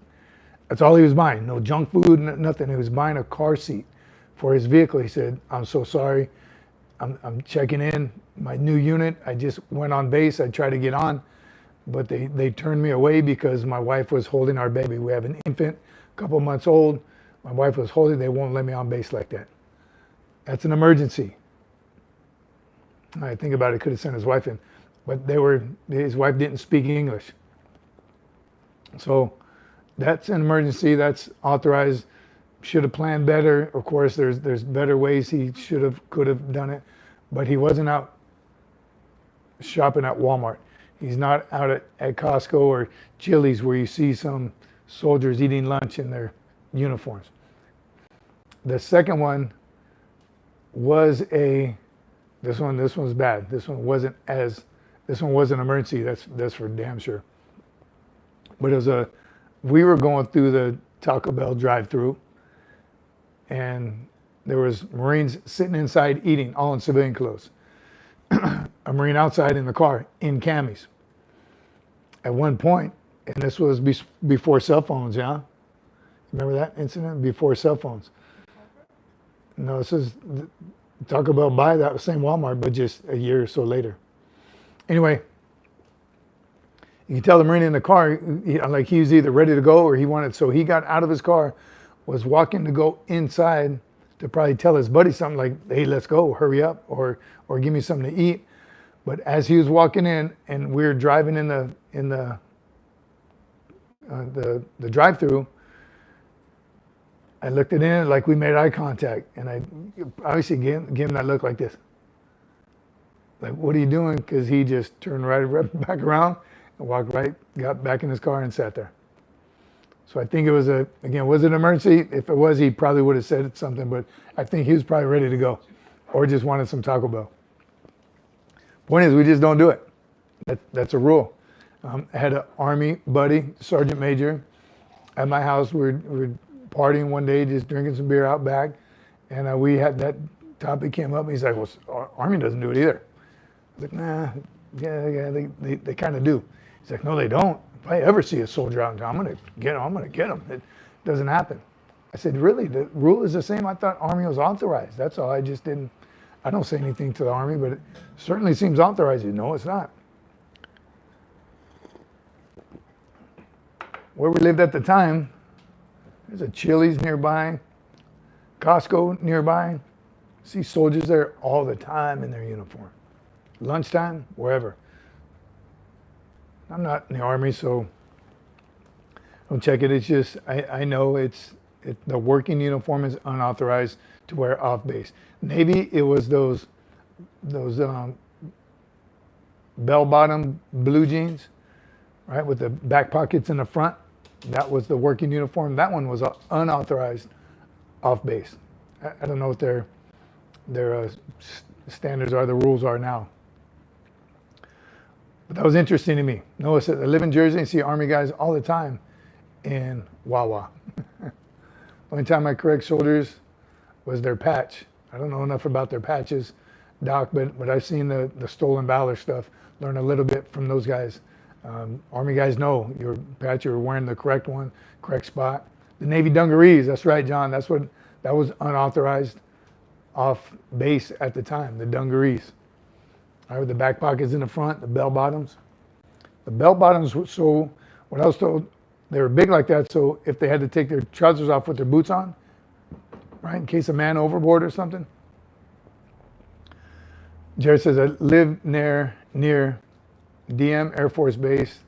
That's all he was buying. No junk food, nothing. He was buying a car seat for his vehicle. He said, I'm so sorry. I'm checking in my new unit. I just went on base. I tried to get on, but they turned me away because my wife was holding our baby. We have an infant, a couple months old. My wife was holding. They won't let me on base like that. That's an emergency. I think about it, could have sent his wife in, but his wife didn't speak English. So that's an emergency. That's authorized. Should have planned better. Of course, there's better ways he could have done it, but he wasn't out shopping at Walmart. He's not out at Costco or Chili's where you see some soldiers eating lunch in their uniforms. The second one was this one's bad. This one wasn't an emergency. That's for damn sure. But we were going through the Taco Bell drive-through, and there was Marines sitting inside eating, all in civilian clothes. A Marine outside in the car in camis. At one point, and this was before cell phones, yeah? Remember that incident? Before cell phones. No, this is Taco Bell by that same Walmart, but just a year or so later. Anyway, you can tell the Marine in the car, he was either ready to go or he wanted, so he got out of his car, was walking to go inside to probably tell his buddy something like, hey, let's go, hurry up, or give me something to eat. But as he was walking in, and we were driving in the drive-through, I looked at him like we made eye contact, and I obviously gave him that look like this. Like, what are you doing? Because he just turned right back around and got back in his car and sat there. So I think it was was it an emergency? If it was, he probably would have said something, but I think he was probably ready to go or just wanted some Taco Bell. Point is, we just don't do it. That's a rule. I had an Army buddy, Sergeant Major, at my house. We were partying one day, just drinking some beer out back, and we had that topic came up, and he's like, well, Army doesn't do it either. I was like, nah, yeah, they kind of do. He's like, no, they don't. If I ever see a soldier out in town, I'm gonna get him. It doesn't happen. I said, really? The rule is the same? I thought Army was authorized. That's all. I don't say anything to the Army, but it certainly seems authorized. No, it's not. Where we lived at the time, there's a Chili's nearby. Costco nearby, see soldiers there all the time in their uniform. Lunchtime, wherever. I'm not in the Army, so don't check it. It's just, I know the working uniform is unauthorized to wear off base. Navy, it was those bell-bottom blue jeans, right, with the back pockets in the front. That was the working uniform. That one was unauthorized off base. I don't know what their standards are, the rules are now. But that was interesting to me. Noah said, I live in Jersey and see Army guys all the time in Wawa. Only time I correct soldiers was their patch. I don't know enough about their patches, Doc, but I've seen the stolen valor stuff. Learn a little bit from those guys. Army guys know your patch, you're wearing the correct one, correct spot. The Navy dungarees, that's right, John. That was unauthorized off base at the time, the dungarees. All right, with the back pockets in the front, the bell bottoms. The bell bottoms, so what I was told, they were big like that, so if they had to take their trousers off with their boots on, right, in case a man overboard or something. Jared says, I live near DM Air Force Base.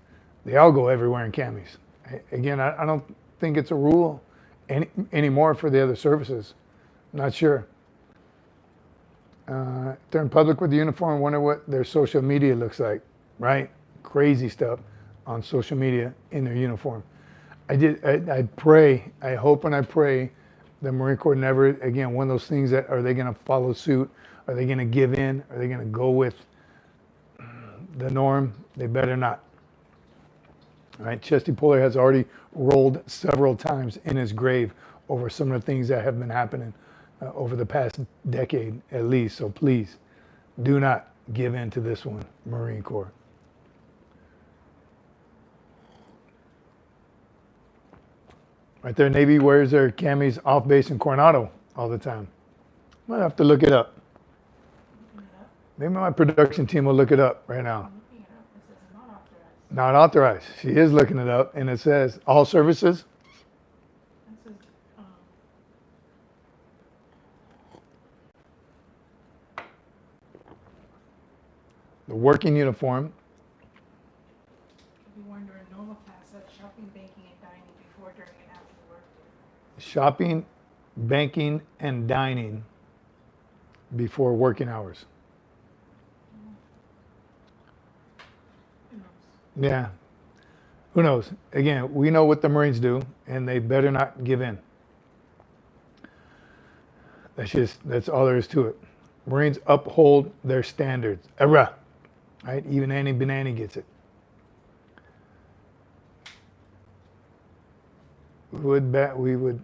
They all go everywhere in camis. Again, I don't think it's a rule anymore for the other services. Not sure. If they're in public with the uniform, wonder what their social media looks like, right? Crazy stuff on social media in their uniform. I pray, I hope and I pray the Marine Corps never, again, one of those things that, are they going to follow suit? Are they going to give in? Are they going to go with the norm? They better not. All right, Chesty Puller has already rolled several times in his grave over some of the things that have been happening over the past decade at least. So please do not give in to this one, Marine Corps. Right there, Navy wears their camis off base in Coronado all the time. I'm gonna have to look it up. Maybe my production team will look it up right now. Not authorized. She is looking it up, and it says all services. The working uniform. Be worn during normal class at shopping, banking, and dining before, during, and after the workday. Shopping, banking, and dining before working hours. Yeah. Who knows? Again, we know what the Marines do, and they better not give in. That's all there is to it. Marines uphold their standards. Right? Even Annie Benani gets it. We would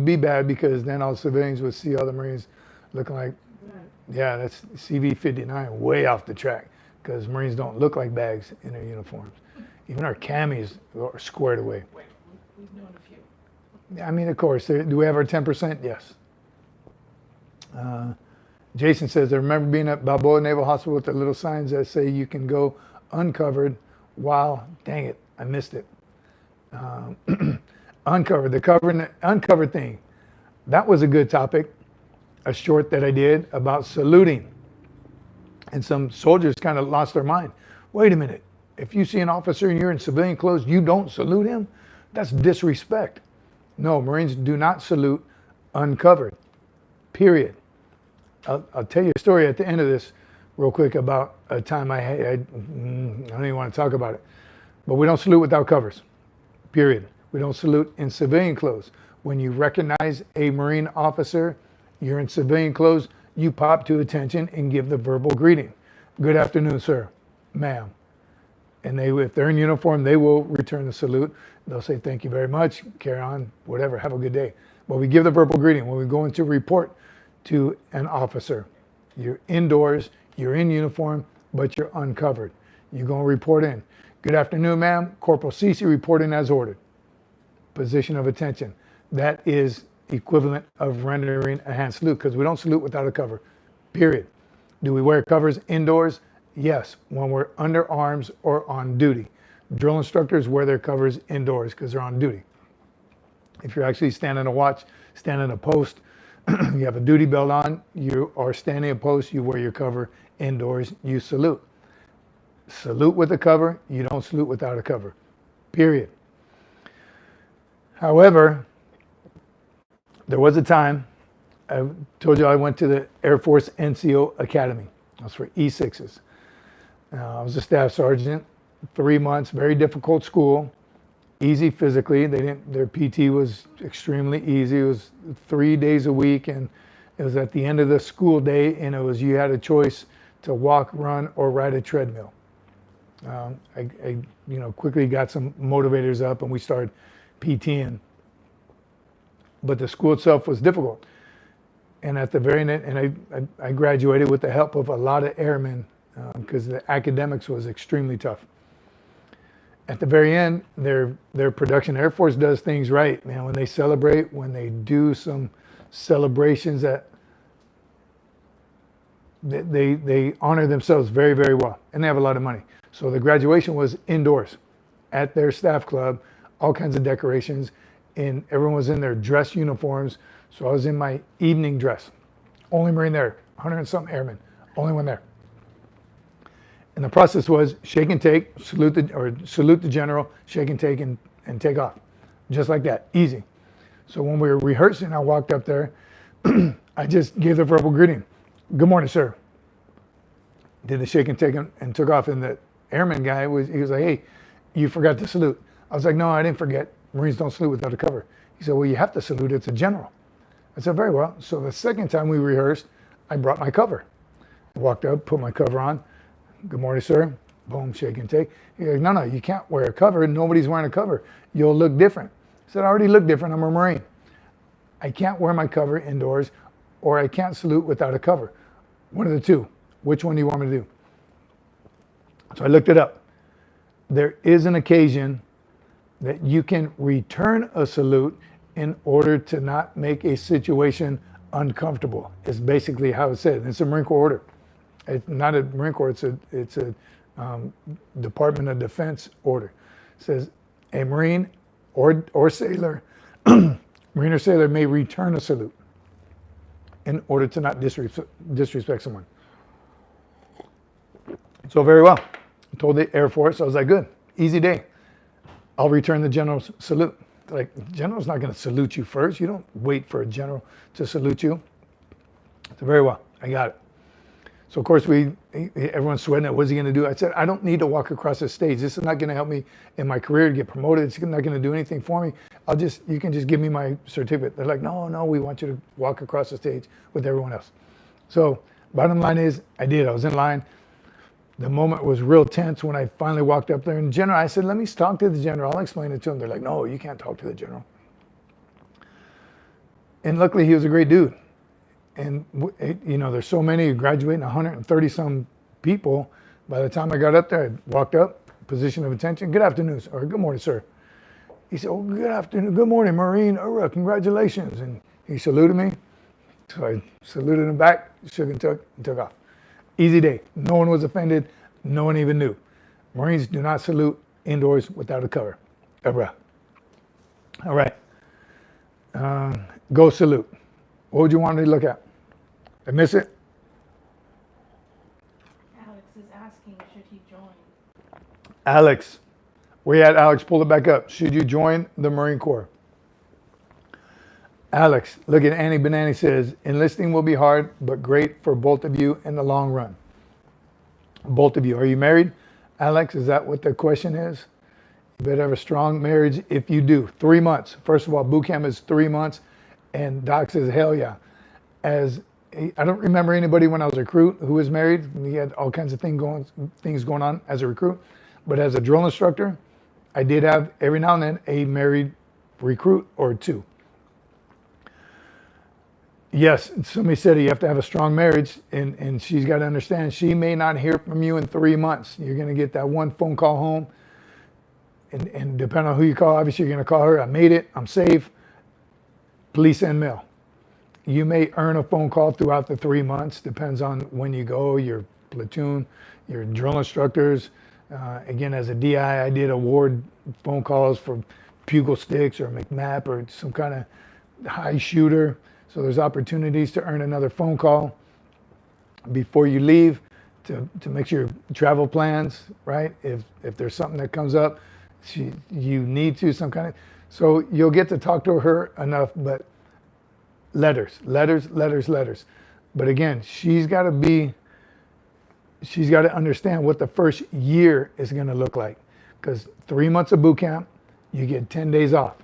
be bad, because then all civilians would see all the Marines looking like, yeah, that's CV-59, way off the track, because Marines don't look like bags in their uniforms. Even our camis are squared away. We've known a few. I mean, of course, do we have our 10%? Yes. Jason says, I remember being at Balboa Naval Hospital with the little signs that say you can go uncovered while, dang it, I missed it. Uncovered, the uncovered thing. That was a good topic, a short that I did about saluting. And some soldiers kind of lost their mind. Wait a minute, if you see an officer and you're in civilian clothes, you don't salute him? That's disrespect. No, Marines do not salute uncovered, period. I'll tell you a story at the end of this real quick about a time I don't even want to talk about it. But we don't salute without covers, period. We don't salute in civilian clothes. When you recognize a Marine officer, you're in civilian clothes, you pop to attention and give the verbal greeting. Good afternoon, sir, ma'am. And if they're in uniform, they will return the salute. They'll say, thank you very much, carry on, whatever, have a good day. But we give the verbal greeting when we go into report to an officer. You're indoors, you're in uniform, but you're uncovered. You're going to report in. Good afternoon, ma'am. Corporal Cece reporting as ordered. Position of attention. That is equivalent of rendering a hand salute, because we don't salute without a cover, period. Do we wear covers indoors? Yes, when we're under arms or on duty. Drill instructors wear their covers indoors because they're on duty. If you're actually standing a watch, standing a post, you have a duty belt on, you are standing a post, you wear your cover indoors, you salute. Salute with a cover, you don't salute without a cover, period. However, there was a time, I told you I went to the Air Force NCO Academy. That was for E6s. I was a staff sergeant, 3 months, very difficult school, easy physically. Their PT was extremely easy. It was 3 days a week, and it was at the end of the school day, and you had a choice to walk, run, or ride a treadmill. I quickly got some motivators up, and we started PTing. But the school itself was difficult. And at the very end, and I graduated with the help of a lot of airmen because the academics was extremely tough. At the very end, their production Air Force does things right, man. When they celebrate, when they do some celebrations that they honor themselves very, very well, and they have a lot of money. So the graduation was indoors at their staff club, all kinds of decorations, and everyone was in their dress uniforms. So I was in my evening dress. Only Marine there, 100 and something airmen, only one there. And the process was shake and take, salute the general, shake and take, and take off. Just like that, easy. So when we were rehearsing, I walked up there, I just gave the verbal greeting. Good morning, sir. Did the shake and take and took off. And the airman guy, he was like, hey, you forgot to salute. I was like, no, I didn't forget. Marines don't salute without a cover. He said, well, you have to salute, it's a general. I said, very well. So the second time we rehearsed, I brought my cover. I walked up, put my cover on. Good morning, sir. Boom, shake and take. He's like, no, you can't wear a cover. Nobody's wearing a cover. You'll look different. I said, I already look different. I'm a Marine. I can't wear my cover indoors, or I can't salute without a cover. One of the two. Which one do you want me to do? So I looked it up. There is an occasion that you can return a salute in order to not make a situation uncomfortable. It's basically how it said. It's a Marine Corps order. It's not a Marine Corps, it's a Department of Defense order. It says a Marine or sailor, Marine or sailor may return a salute in order to not disrespect someone. So very well. I told the Air Force, I was like, good, easy day. I'll return the general's salute. They're like, the general's not going to salute you first. You don't wait for a general to salute you. So very well, I got it. So of course everyone's sweating it. What's he going to do? I said, I don't need to walk across the stage. This is not going to help me in my career to get promoted. It's not going to do anything for me. You can just give me my certificate. They're like, no, we want you to walk across the stage with everyone else. So bottom line is, I did. I was in line. The moment was real tense when I finally walked up there. And general, I said, let me talk to the general. I'll explain it to him. They're like, no, you can't talk to the general. And luckily, he was a great dude. And, there's so many graduating, 130 some people. By the time I got up there, I walked up, position of attention. Good afternoon, or good morning, sir. He said, oh, good afternoon. Good morning, Marine. URAH, congratulations. And he saluted me. So I saluted him back, shook and took off. Easy day. No one was offended. No one even knew. Marines do not salute indoors without a cover. URAH. All right. Go salute. What would you want me to look at? I miss it? Alex is asking, should he join? Alex. Where you at, Alex? Pull it back up. Should you join the Marine Corps? Alex, look at Annie Benani says, enlisting will be hard, but great for both of you in the long run. Both of you. Are you married? Alex, is that what the question is? You better have a strong marriage if you do. 3 months. First of all, boot camp is 3 months. And Doc says, hell yeah. I don't remember anybody when I was a recruit who was married. He had all kinds of things going on as a recruit. But as a drill instructor, I did have every now and then a married recruit or two. Yes, somebody said you have to have a strong marriage, and she's got to understand she may not hear from you in 3 months. You're going to get that one phone call home, and depending on who you call, obviously you're going to call her, I made it, I'm safe, please send mail. You may earn a phone call throughout the 3 months, depends on when you go, your platoon, your drill instructors. Again, as a DI, I did award phone calls for pugil sticks or McMap or some kind of high shooter. So there's opportunities to earn another phone call before you leave to make sure your travel plans, right? If there's something that comes up, you need to, some kind of, so you'll get to talk to her enough, but letters. But again, she's got to understand what the first year is going to look like. Because 3 months of boot camp, you get 10 days off.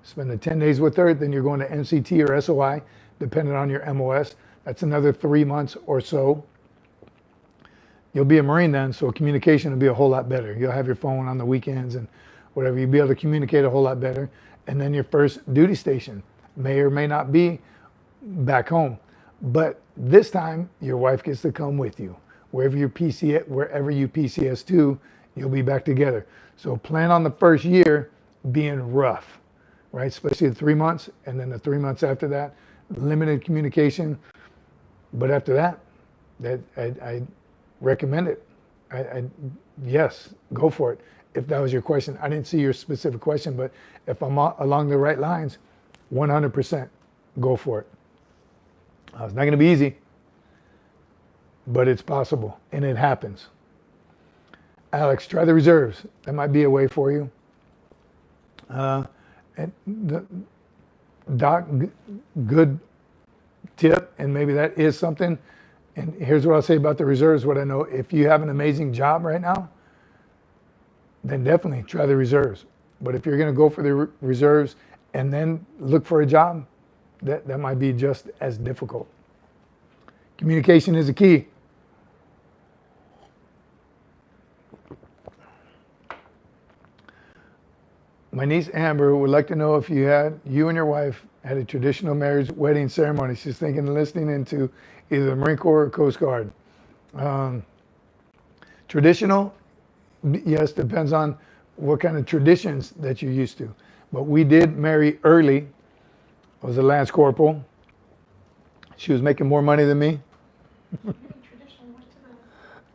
Spend the 10 days with her, then you're going to MCT or SOI, depending on your MOS. That's another 3 months or so. You'll be a Marine then, so communication will be a whole lot better. You'll have your phone on the weekends and whatever. You'll be able to communicate a whole lot better. And then your first duty station may or may not be back home. But this time, your wife gets to come with you. Wherever you PCS to, you'll be back together. So plan on the first year being rough, right? Especially the 3 months, and then the 3 months after that, limited communication. But after that, I recommend it. Yes, go for it. If that was your question, I didn't see your specific question, but if I'm along the right lines, 100% go for it. It's not going to be easy, but it's possible, and it happens. Alex, try the reserves. That might be a way for you. And Doc, good tip, and maybe that is something. And here's what I'll say about the reserves, what I know. If you have an amazing job right now, then definitely try the reserves. But if you're going to go for the reserves and then look for a job, that might be just as difficult. Communication is a key. My niece Amber would like to know if you and your wife had a traditional marriage wedding ceremony. She's thinking of listening into either the Marine Corps or Coast Guard. Traditional, yes, depends on what kind of traditions that you're used to. But we did marry early. I was a Lance Corporal. She was making more money than me.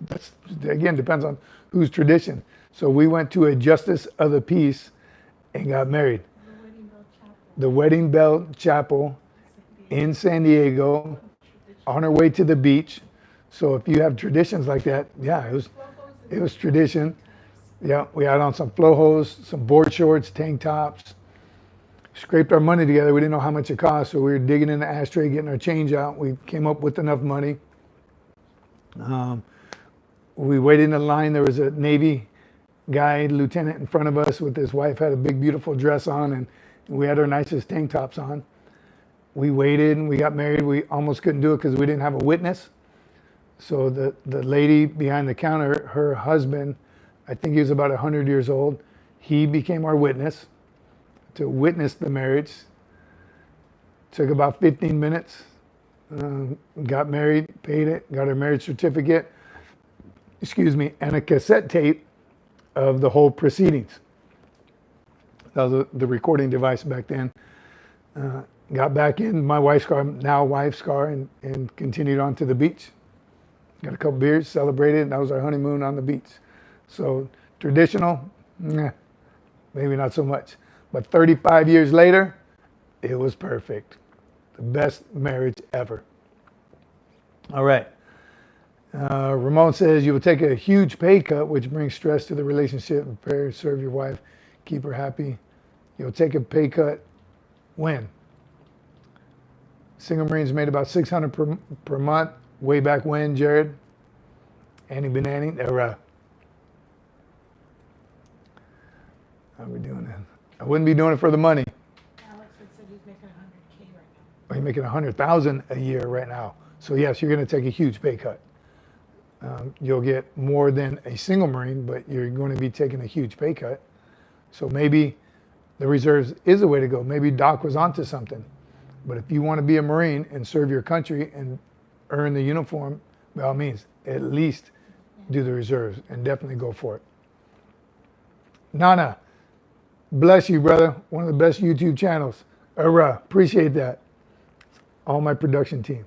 That's, again, depends on whose tradition. So we went to a Justice of the Peace and got married. The Wedding Bell Chapel in San Diego, on our way to the beach. So if you have traditions like that, yeah, it was tradition. Yeah, we had on some flow hose, some board shorts, tank tops. Scraped our money together. We didn't know how much it cost, so we were digging in the ashtray, getting our change out. We came up with enough money. We waited in the line. There was a Navy guy, lieutenant in front of us with his wife, had a big, beautiful dress on, and we had our nicest tank tops on. We waited and we got married. We almost couldn't do it because we didn't have a witness. So the lady behind the counter, her husband, I think he was about 100 years old, he became our witness to witness the marriage. Took about 15 minutes, got married, paid it, got our marriage certificate, and a cassette tape of the whole proceedings. That was the recording device back then. Got back in my wife's car, now wife's car, and continued on to the beach. Got a couple beers, celebrated, and that was our honeymoon on the beach. So traditional, maybe not so much. But 35 years later, it was perfect. The best marriage ever. All right. Ramon says, you will take a huge pay cut, which brings stress to the relationship. Prepare to serve your wife, keep her happy. You'll take a pay cut when? Single Marines made about $600 per month way back when, Jared. Annie Benanni, how are we doing that? I wouldn't be doing it for the money. Alex had said he's making $100K right now. You're making $100,000 a year right now. So yes, you're going to take a huge pay cut. You'll get more than a single Marine, but you're going to be taking a huge pay cut. So maybe the reserves is a way to go. Maybe Doc was onto something. But if you want to be a Marine and serve your country and earn the uniform, by all means, at least do the reserves and definitely go for it. Nana, bless you, brother. One of the best YouTube channels. Appreciate that. All my production team.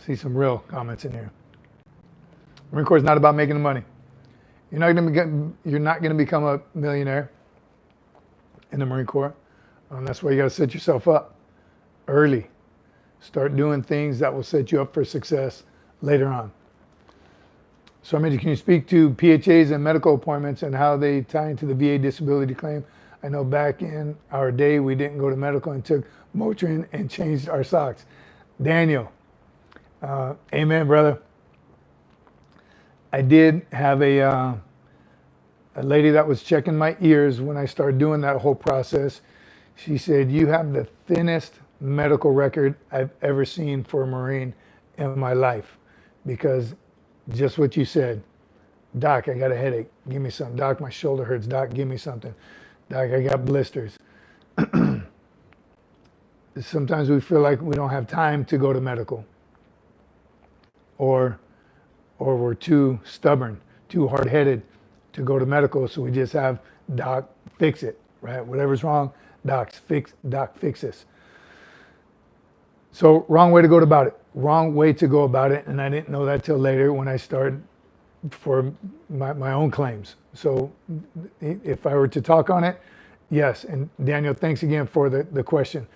See some real comments in here. Marine Corps is not about making the money. You're not gonna become a millionaire in the Marine Corps. That's why you gotta set yourself up early. Start doing things that will set you up for success later on. So, can you speak to PHAs and medical appointments and how they tie into the VA disability claim? I know back in our day, we didn't go to medical and took Motrin and changed our socks. Daniel, amen, brother. I did have a lady that was checking my ears when I started doing that whole process. She said, "You have the thinnest medical record I've ever seen for a Marine in my life," because just what you said, "Doc, I got a headache, give me something. Doc, my shoulder hurts. Doc, give me something. Doc, I got blisters." Sometimes we feel like we don't have time to go to medical, or we're too stubborn, too hard-headed to go to medical, so we just have Doc fix it, right? Whatever's wrong, Doc fixes. So wrong way to go about it. Wrong way to go about it, and I didn't know that till later when I started for my own claims. So if I were to talk on it, yes. And Daniel, thanks again for the question.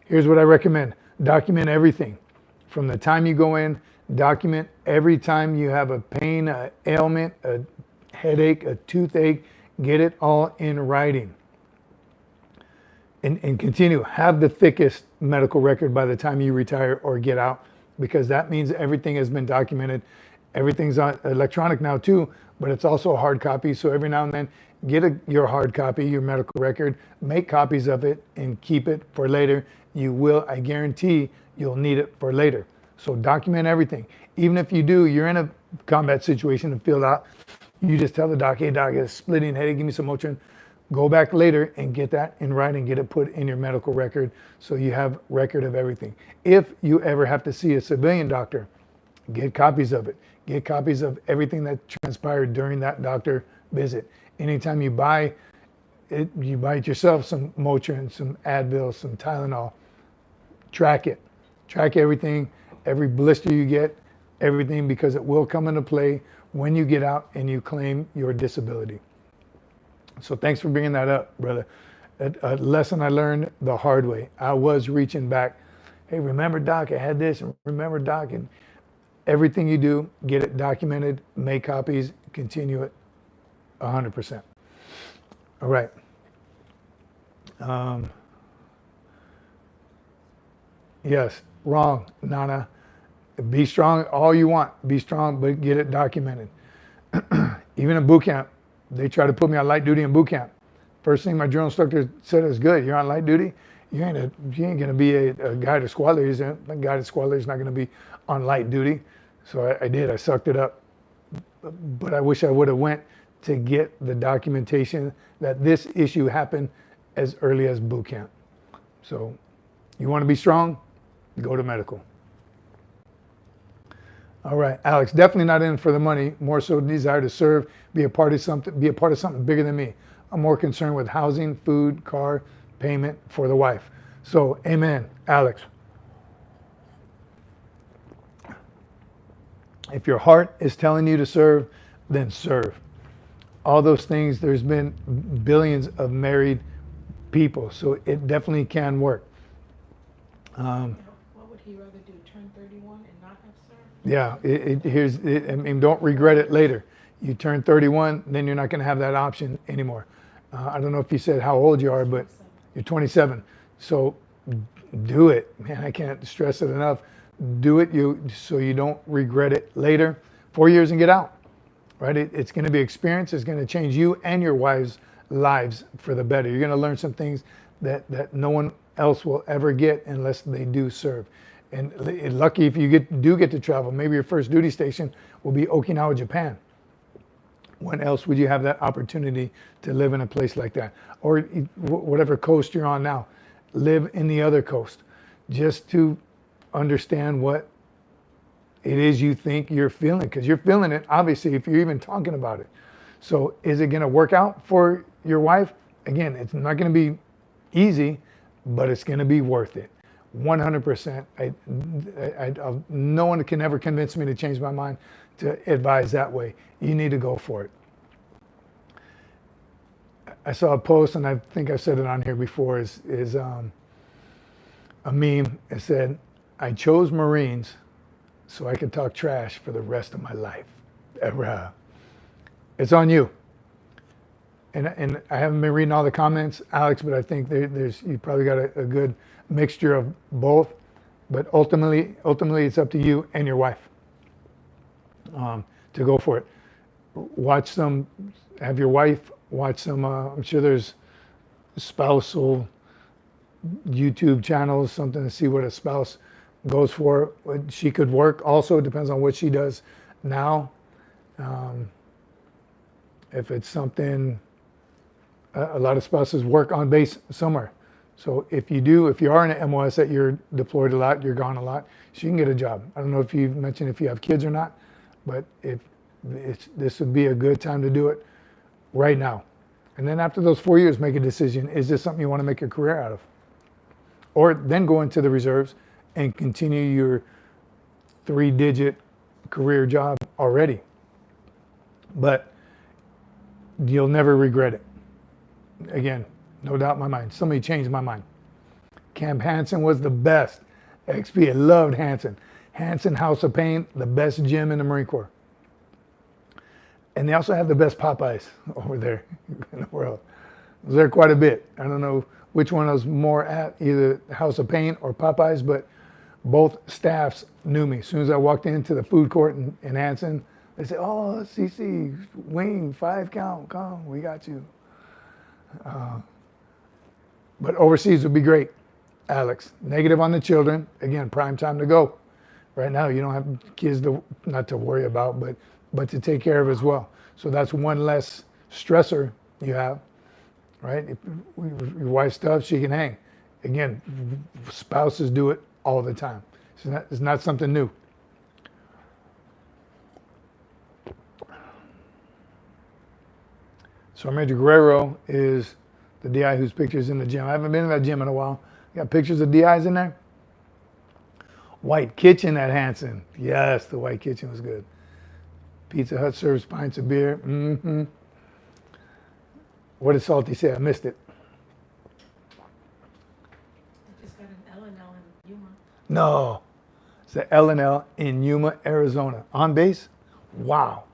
Here's what I recommend. Document everything. From the time you go in, document every time you have a pain, an ailment, a headache, a toothache, get it all in writing. And continue, have the thickest medical record by the time you retire or get out, because that means everything has been documented. Everything's on electronic now too, but it's also a hard copy. So every now and then, get your hard copy, your medical record, make copies of it and keep it for later. You will, I guarantee, you'll need it for later. So document everything. Even if you're in a combat situation and feel out, you just tell the doc, "Hey doc, I got a splitting headache, give me some Motrin." Go back later and get that in writing, get it put in your medical record so you have record of everything. If you ever have to see a civilian doctor, get copies of it. Get copies of everything that transpired during that doctor visit. Anytime you buy it yourself, some Motrin, some Advil, some Tylenol, track it. Track everything, every blister you get, everything, because it will come into play when you get out and you claim your disability. So thanks for bringing that up, brother. A lesson I learned the hard way. I was reaching back. Hey, remember, Doc, I had this, and remember, Doc, and everything you do, get it documented, make copies, continue it 100%. All right. Yes, wrong, Nana. Be strong all you want. Be strong, but get it documented. Even in boot camp, they try to put me on light duty in boot camp. First thing my drill instructor said is, "Good, you're on light duty. You ain't gonna be a guide or squad leader. A guide or squad leader is not gonna be on light duty." So I did. I sucked it up. But I wish I would have went to get the documentation that this issue happened as early as boot camp. So you want to be strong? Go to medical. All right, Alex, definitely not in for the money, more so desire to serve, be a part of something bigger than me. I'm more concerned with housing, food, car, payment for the wife. So, amen, Alex. If your heart is telling you to serve, then serve. All those things, there's been billions of married people, so it definitely can work. What would he rather do, turn 31 and not have served? Yeah, don't regret it later. You turn 31, then you're not going to have that option anymore. I don't know if you said how old you are, but you're 27. So do it, man. I can't stress it enough. Do it so you don't regret it later. 4 years and get out, right? It's going to be experience. It's going to change you and your wife's lives for the better. You're going to learn some things that no one else will ever get unless they do serve. And lucky if you do get to travel. Maybe your first duty station will be Okinawa, Japan. When else would you have that opportunity to live in a place like that? Or whatever coast you're on now, live in the other coast, just to understand what it is you think you're feeling, because you're feeling it, obviously, if you're even talking about it. So is it going to work out for your wife? Again, it's not going to be easy, but it's going to be worth it. 100%. No one can ever convince me to change my mind to advise that way. You need to go for it. I saw a post, and I think I've said it on here before, is a meme. It said, I chose Marines so I could talk trash for the rest of my life. It's on you. And I haven't been reading all the comments, Alex, but I think there's you probably got a good mixture of both. But ultimately, it's up to you and your wife to go for it. Have your wife watch some, I'm sure there's spousal YouTube channels, something to see what a spouse goes for. She could work also, it depends on what she does now. If it's something, a lot of spouses work on base somewhere. So if you are in an MOS that you're deployed a lot, you're gone a lot, she can get a job. I don't know if you mentioned if you have kids or not, but this would be a good time to do it right now. And then after those 4 years, make a decision. Is this something you want to make a career out of? Or then go into the reserves and continue your 3-digit career job already. But you'll never regret it. Again, no doubt in my mind. Somebody changed my mind. Camp Hansen was the best. XP, I loved Hansen. Hansen House of Pain, the best gym in the Marine Corps. And they also have the best Popeyes over there in the world. I was there quite a bit. I don't know which one I was more at, either House of Pain or Popeyes, but both staffs knew me. As soon as I walked into the food court in Hansen, they said, oh, Cece, wing, 5 count, come, we got you. But overseas would be great. Alex, negative on the children. Again, prime time to go. Right now, you don't have kids not to worry about, but to take care of as well. So that's one less stressor you have, right? If your wife's tough, she can hang. Again, spouses do it all the time. It's not something new. So Major Guerrero is the DI whose picture's in the gym. I haven't been in that gym in a while. You got pictures of DIs in there? White Kitchen at Hansen. Yes, the White Kitchen was good. Pizza Hut serves pints of beer. Mm-hmm. What did Salty say? I missed it. I just got an L&L in Yuma. No. It's the L&L in Yuma, Arizona. On base? Wow.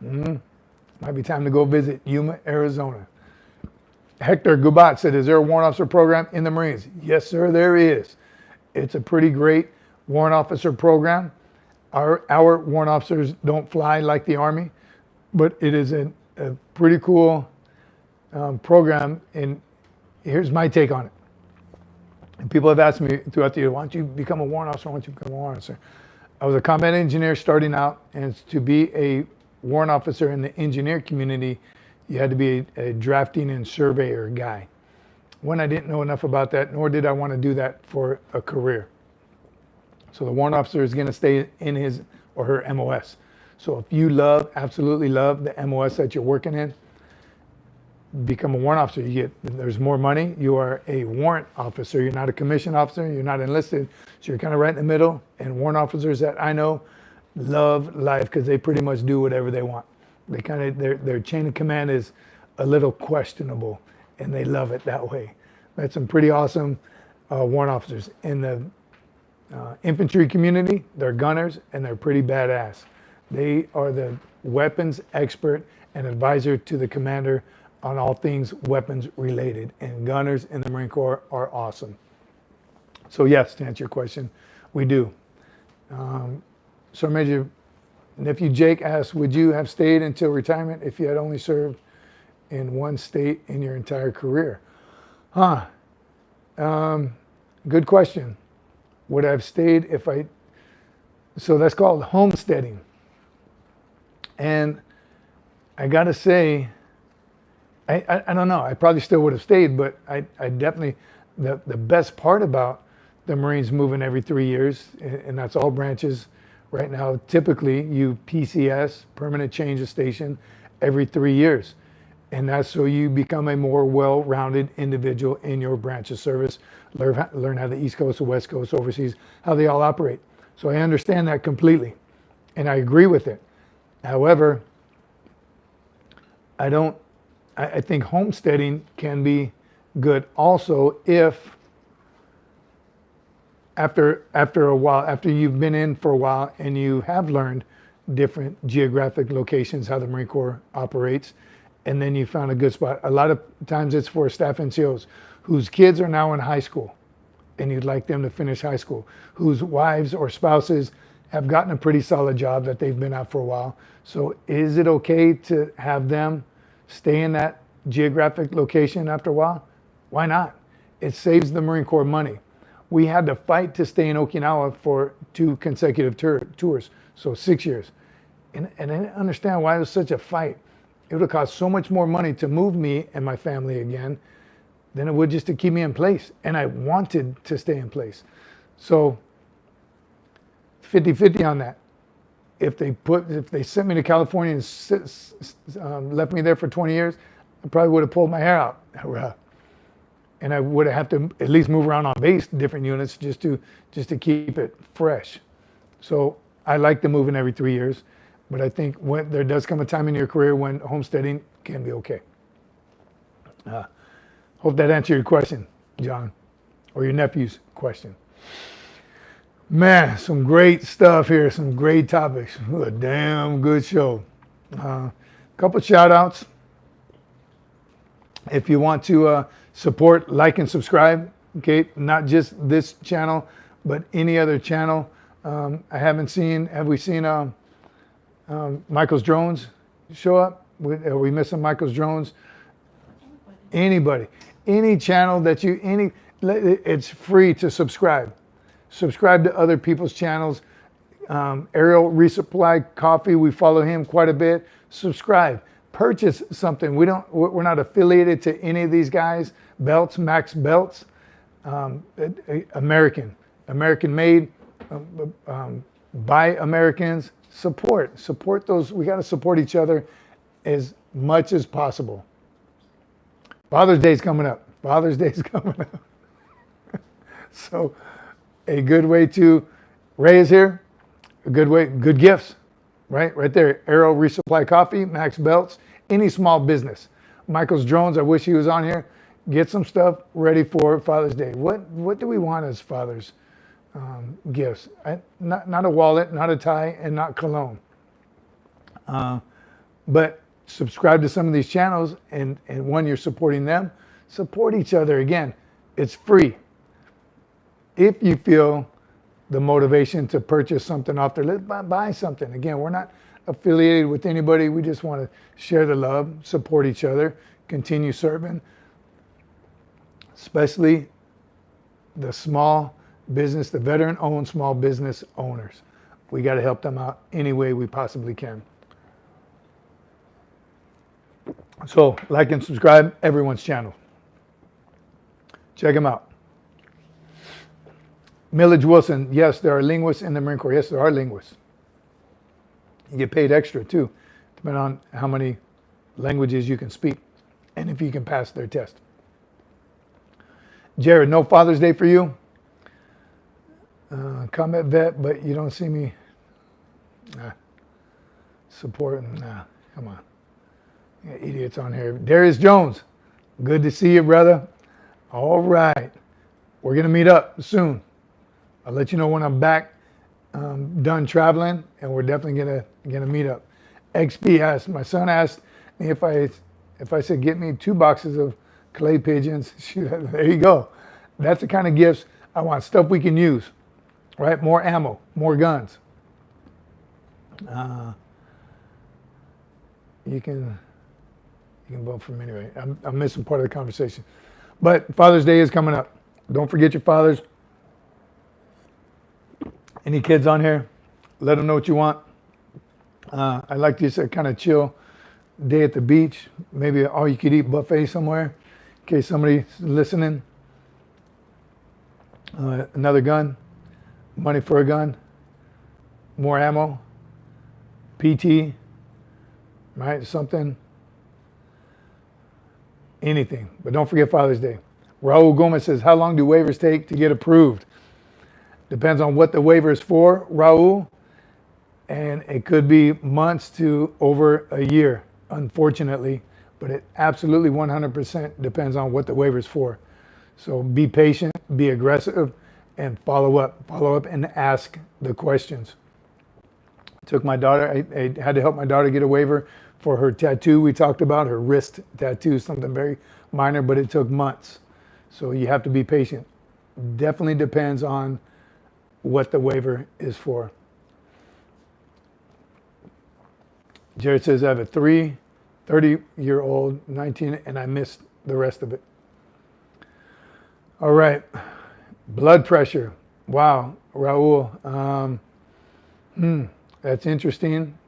Might be time to go visit Yuma, Arizona. Hector Gubat said, is there a warrant officer program in the Marines? Yes, sir, there is. It's a pretty great warrant officer program. Our warrant officers don't fly like the Army, but it is a pretty cool program. And here's my take on it. And people have asked me throughout the year, why don't you become a warrant officer? Why don't you become a warrant officer? I was a combat engineer starting out, and to be a warrant officer in the engineer community, you had to be a drafting and surveyor guy. One, I didn't know enough about that, nor did I want to do that for a career. So the warrant officer is going to stay in his or her MOS. So if you absolutely love the MOS that you're working in, become a warrant officer. There's more money. You are a warrant officer. You're not a commissioned officer. You're not enlisted. So you're kind of right in the middle. And warrant officers that I know love life because they pretty much do whatever they want. Their chain of command is a little questionable, and they love it that way. Met some pretty awesome warrant officers in the infantry community. They're gunners, and they're pretty badass. They are the weapons expert and advisor to the commander on all things weapons related. And gunners in the Marine Corps are awesome. So yes, to answer your question, we do. So Major Nephew Jake asks, would you have stayed until retirement if you had only served in one state in your entire career? Good question. Would I have stayed if so that's called homesteading. And I gotta say, I don't know, I probably still would have stayed, but I definitely, the best part about the Marines moving every 3 years, and that's all branches. Right now, typically you PCS, permanent change of station, every 3 years. And that's so you become a more well-rounded individual in your branch of service, learn how the East Coast, the West Coast, overseas, how they all operate. So I understand that completely, and I agree with it. However, I don't I think homesteading can be good also if after a while, after you've been in for a while and you have learned different geographic locations, how the Marine Corps operates, and then you found a good spot. A lot of times it's for staff NCOs whose kids are now in high school and you'd like them to finish high school, whose wives or spouses have gotten a pretty solid job that they've been at for a while. So is it okay to have them stay in that geographic location after a while? Why not? It saves the Marine Corps money. We had to fight to stay in Okinawa for 2 consecutive tours, so 6 years. And I didn't understand why it was such a fight. It would have cost so much more money to move me and my family again than it would just to keep me in place. And I wanted to stay in place. So 50-50 on that. If they sent me to California and left me there for 20 years, I probably would have pulled my hair out. And I would have to at least move around on base, different units, just to keep it fresh. So I like the moving every 3 years, but I think when there does come a time in your career when homesteading can be okay. Hope that answered your question, John, or your nephew's question. Man, some great stuff here, some great topics. A damn good show. Couple shout outs. If you want to support, like, and subscribe, okay, not just this channel, but any other channel. Have we seen Michael's Drones show up? Are we missing Michael's Drones? Anybody. Any channel that it's free to subscribe. Subscribe to other people's channels. Ariel Resupply Coffee, we follow him quite a bit. Subscribe. Purchase something. We're not affiliated to any of these guys. Belts, Max Belts, American made, by Americans. Support those. We got to support each other as much as possible. Father's Day's coming up. So a good way to raise here, good gifts, right there. Arrow Resupply Coffee, Max Belts, any small business. Michael's Drones, I wish he was on here. Get some stuff ready for Father's Day. What do we want as fathers? Gifts. Not a wallet, not a tie, and not cologne. But subscribe to some of these channels, and when you're supporting them, support each other. Again, it's free. If you feel the motivation to purchase something off there, let's buy something. Again, we're not affiliated with anybody. We just want to share the love, support each other, continue serving, especially the small business, the veteran-owned small business owners. We got to help them out any way we possibly can. So, like and subscribe everyone's channel. Check them out. Millage Wilson, yes, there are linguists in the Marine Corps. Yes, there are linguists. You get paid extra too, depending on how many languages you can speak and if you can pass their test. Jared, no Father's Day for you? Combat vet, but you don't see me supporting. Come on. Yeah, idiots on here. Darius Jones, good to see you, brother. All right. We're going to meet up soon. I'll let you know when I'm back, done traveling, and we're definitely gonna meet up. XP asked, my son asked me if I said get me 2 boxes of clay pigeons. There you go. That's the kind of gifts I want. Stuff we can use, right? More ammo, more guns. You can vote for me anyway. I'm missing part of the conversation, but Father's Day is coming up. Don't forget your fathers. Any kids on here? Let them know what you want. I like this kind of chill day at the beach. Maybe all you could eat buffet somewhere in case somebody's listening. Another gun, money for a gun, more ammo, PT, right? Something, anything. But don't forget Father's Day. Raul Gomez says, how long do waivers take to get approved? Depends on what the waiver is for, Raul, and it could be months to over a year, unfortunately. but it absolutely 100% depends on what the waiver is for. So be patient, be aggressive, and follow up and ask the questions. Took my daughter, I had to help my daughter get a waiver for her tattoo we talked about, her wrist tattoo, something very minor, but it took months. So you have to be patient. Definitely depends on what the waiver is for. Jared says, I have a 30-year-old, 19, and I missed the rest of it. All right, blood pressure. Wow, Raul, that's interesting.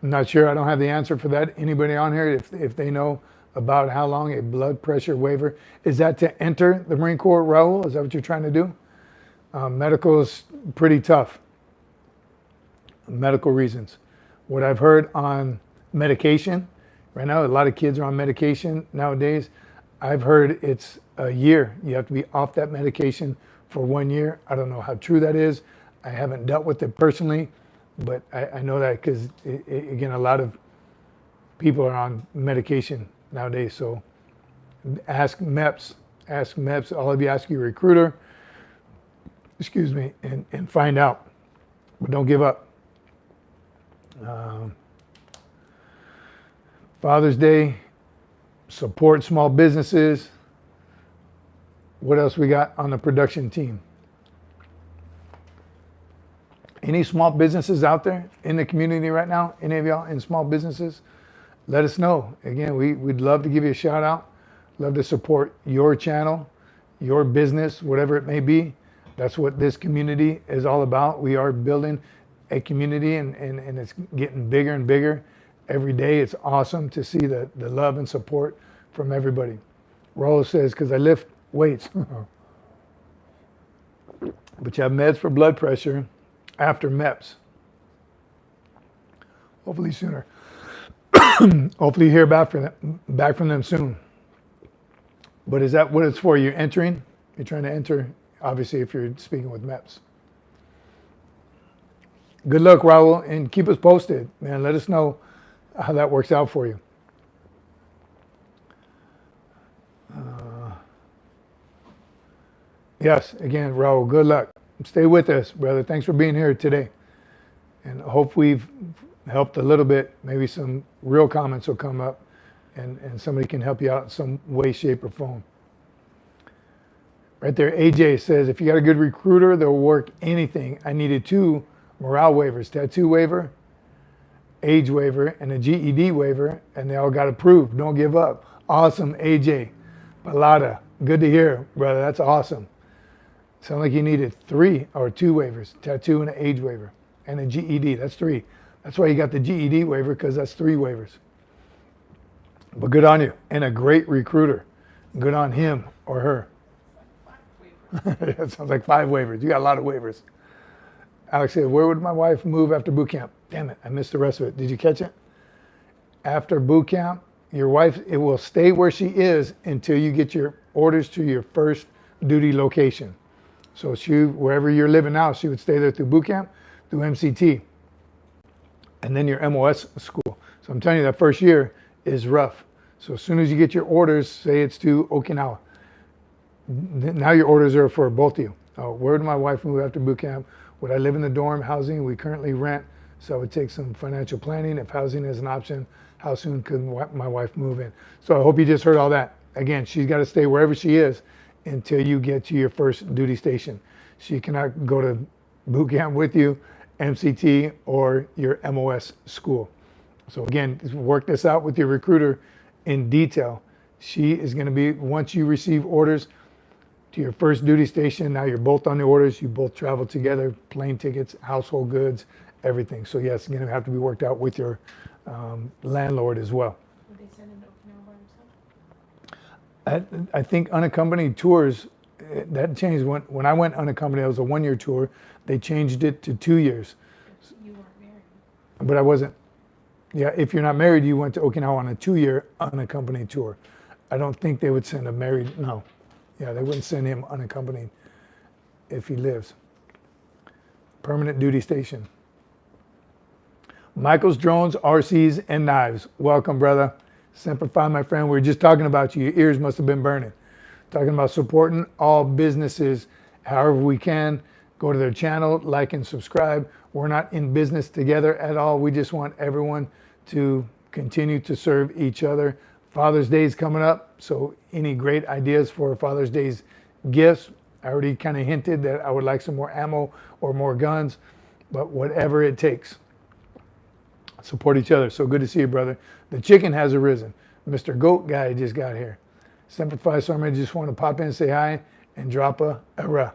I'm not sure, I don't have the answer for that. Anybody on here, if they know about how long a blood pressure waiver, is that to enter the Marine Corps, Raul? Is that what you're trying to do? Medical is pretty tough. Medical reasons. What I've heard on medication, right now a lot of kids are on medication nowadays. I've heard it's a year. You have to be off that medication for 1 year. I don't know how true that is. I haven't dealt with it personally, but I know that because, again, a lot of people are on medication nowadays. So ask MEPS. Ask MEPS. All of you ask your recruiter, excuse me, and find out. But don't give up. Father's Day, support small businesses. What else we got on the production team? Any small businesses out there in the community right now? Any of y'all in small businesses? Let us know. Again, we'd love to give you a shout out. Love to support your channel, your business, whatever it may be. That's what this community is all about. We are building a community and it's getting bigger and bigger every day. It's awesome to see the love and support from everybody. Rollo says, because I lift weights. But you have meds for blood pressure after MEPS. Hopefully sooner. Hopefully you hear back from them soon. But is that what it's for? You're entering? You're trying to enter, obviously, if you're speaking with MEPS. Good luck, Raul, and keep us posted, man. Let us know how that works out for you. Yes, again, Raul, good luck. Stay with us, brother. Thanks for being here today. And hope we've helped a little bit. Maybe some real comments will come up and somebody can help you out in some way, shape, or form. Right there, AJ says, if you got a good recruiter, they'll work anything. I needed 2 morale waivers, tattoo waiver, age waiver, and a GED waiver, and they all got approved. Don't give up. Awesome, AJ. Balada, good to hear, brother. That's awesome. Sounds like you needed 3 or 2 waivers, tattoo and an age waiver, and a GED. That's 3. That's why you got the GED waiver, because that's 3 waivers. But good on you, and a great recruiter. Good on him or her. It sounds like 5 waivers. You got a lot of waivers. Alex said, where would my wife move after boot camp? Damn it, I missed the rest of it. Did you catch it? After boot camp, your wife, it will stay where she is until you get your orders to your first duty location. So wherever you're living now, she would stay there through boot camp, through MCT, and then your MOS school. So I'm telling you, that first year is rough. So as soon as you get your orders, say it's to Okinawa, now your orders are for both of you. Where would my wife move after boot camp? Would I live in the dorm housing? We currently rent, so I would take some financial planning. If housing is an option, how soon could my wife move in? So I hope you just heard all that. Again, she's got to stay wherever she is until you get to your first duty station. She cannot go to boot camp with you, MCT, or your MOS school. So again, work this out with your recruiter in detail. She is going to be, once you receive orders to your first duty station, now you're both on the orders, you both travel together, plane tickets, household goods, everything. So yes, it's going to have to be worked out with your landlord as well. Would they send him to Okinawa by himself? I think unaccompanied tours, that changed. When I went unaccompanied, it was a 1-year tour. They changed it to 2 years. You weren't married. But I wasn't. Yeah, if you're not married, you went to Okinawa on a 2-year unaccompanied tour. I don't think they would send a married, no. Yeah, they wouldn't send him unaccompanied if he lives. Permanent duty station. Michael's Drones, RCs, and Knives. Welcome, brother. Semper Fi, my friend. We were just talking about you. Your ears must have been burning. Talking about supporting all businesses however we can. Go to their channel, like and subscribe. We're not in business together at all. We just want everyone to continue to serve each other. Father's Day is coming up, so any great ideas for Father's Day's gifts? I already kind of hinted that I would like some more ammo or more guns, but whatever it takes. Support each other. So good to see you, brother. The chicken has arisen. Mr. Goat guy just got here. Semper Fi, so I just want to pop in, say hi, and drop a URAH.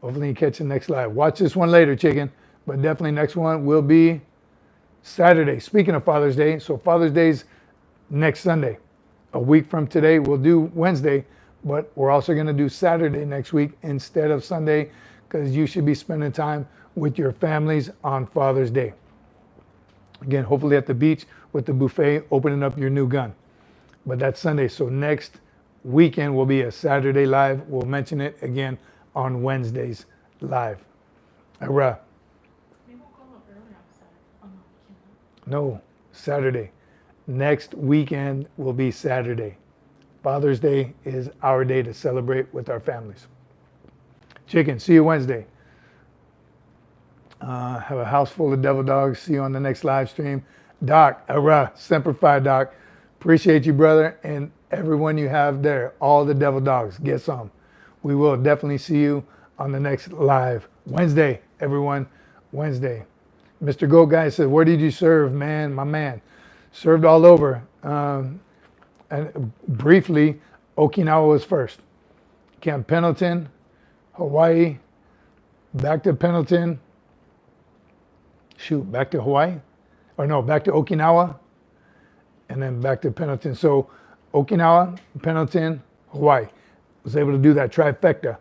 Hopefully you catch the next live. Watch this one later, chicken, but definitely next one will be Saturday. Speaking of Father's Day, so Father's Day's next Sunday. A week from today, we'll do Wednesday, but we're also going to do Saturday next week instead of Sunday, because you should be spending time with your families on Father's Day. Again, hopefully at the beach with the buffet, opening up your new gun. But that's Sunday, so next weekend will be a Saturday live. We'll mention it again on Wednesdays live. URAH. Maybe we'll go a little earlier on Saturday. Oh, no, we can't. No, Saturday. Next weekend will be Saturday. Father's Day is our day to celebrate with our families. Chicken, see you Wednesday. Have a house full of devil dogs. See you on the next live stream. Doc, URAH, Semper Fi, Doc. Appreciate you, brother, and everyone you have there. All the devil dogs, get some. We will definitely see you on the next live. Wednesday, everyone, Wednesday. Mr. Goat Guy said, where did you serve, man? My man. Served all over. And briefly, Okinawa was first. Camp Pendleton, Hawaii, back to Pendleton. Back to Hawaii? Or no, back to Okinawa, and then back to Pendleton. So Okinawa, Pendleton, Hawaii. Was able to do that trifecta,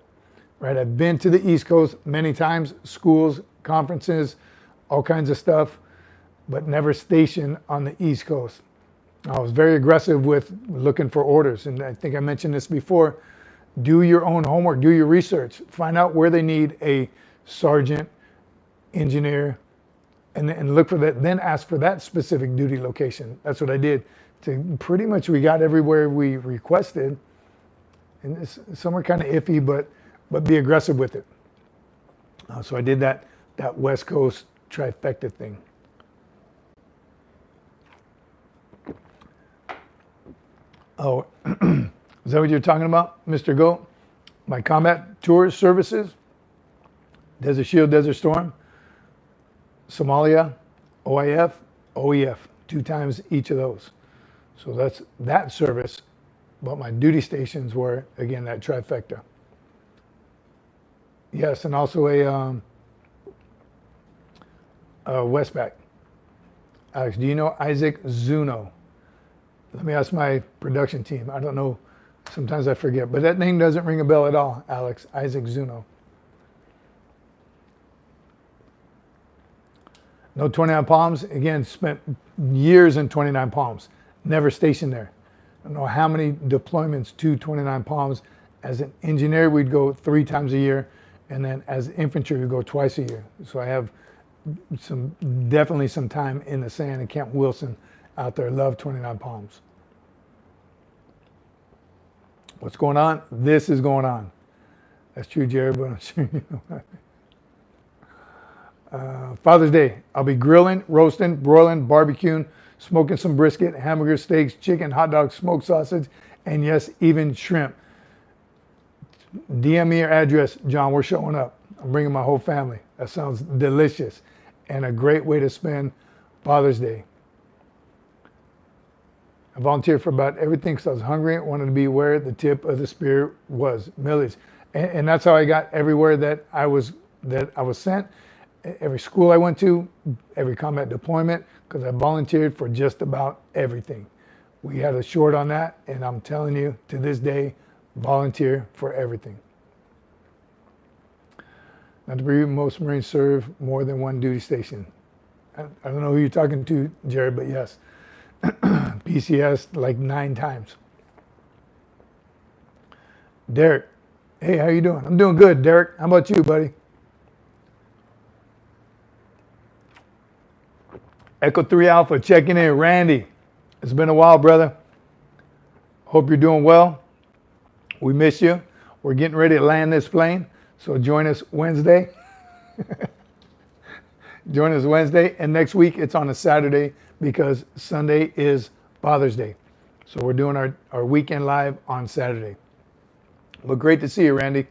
right? I've been to the East Coast many times, schools, conferences, all kinds of stuff, but never stationed on the East Coast. I was very aggressive with looking for orders, and I think I mentioned this before. Do your own homework, do your research, find out where they need a sergeant, engineer, and look for that, then ask for that specific duty location. That's what I did. Pretty much we got everywhere we requested. And some are kind of iffy, but be aggressive with it. So I did that West Coast trifecta thing. Oh, is that what you're talking about, Mr. Goat? My combat tour services, Desert Shield, Desert Storm, Somalia, OIF, OEF, 2 times each of those. So that's that service. But my duty stations were, again, that trifecta. Yes, and also a Westpac. Alex, do you know Isaac Zuno? Let me ask my production team. I don't know. Sometimes I forget. But that name doesn't ring a bell at all, Alex. Isaac Zuno. No 29 Palms. Again, spent years in 29 Palms. Never stationed there. I don't know how many deployments to 29 Palms. As an engineer, we'd go 3 times a year, and then as infantry, we'd go twice a year. So I have definitely some time in the sand at Camp Wilson out there. Love 29 Palms. What's going on? This is going on. That's true, Jared, but I'm sure you know. Father's Day, I'll be grilling, roasting, broiling, barbecuing, smoking some brisket, hamburger, steaks, chicken, hot dogs, smoked sausage, and yes, even shrimp. DM me your address, John. We're showing up. I'm bringing my whole family. That sounds delicious and a great way to spend Father's Day. I volunteered for about everything because I was hungry and wanted to be where the tip of the spear was, millage. And that's how I got everywhere that I was sent. Every school I went to, every combat deployment, because I volunteered for just about everything. We had a short on that, and I'm telling you, to this day, volunteer for everything. Not to be most Marines serve more than one duty station. I don't know who you're talking to, Jared, but yes. PCS like 9 times. Derek, hey, how you doing? I'm doing good, Derek. How about you, buddy? Echo 3 Alpha checking in. Randy, It's been a while, brother. Hope you're doing well. We miss you. We're getting ready to land this plane, so join us Wednesday. Join us Wednesday, and next week it's on a Saturday because Sunday is Father's Day. So we're doing our weekend live on Saturday. But great to see you, Randy.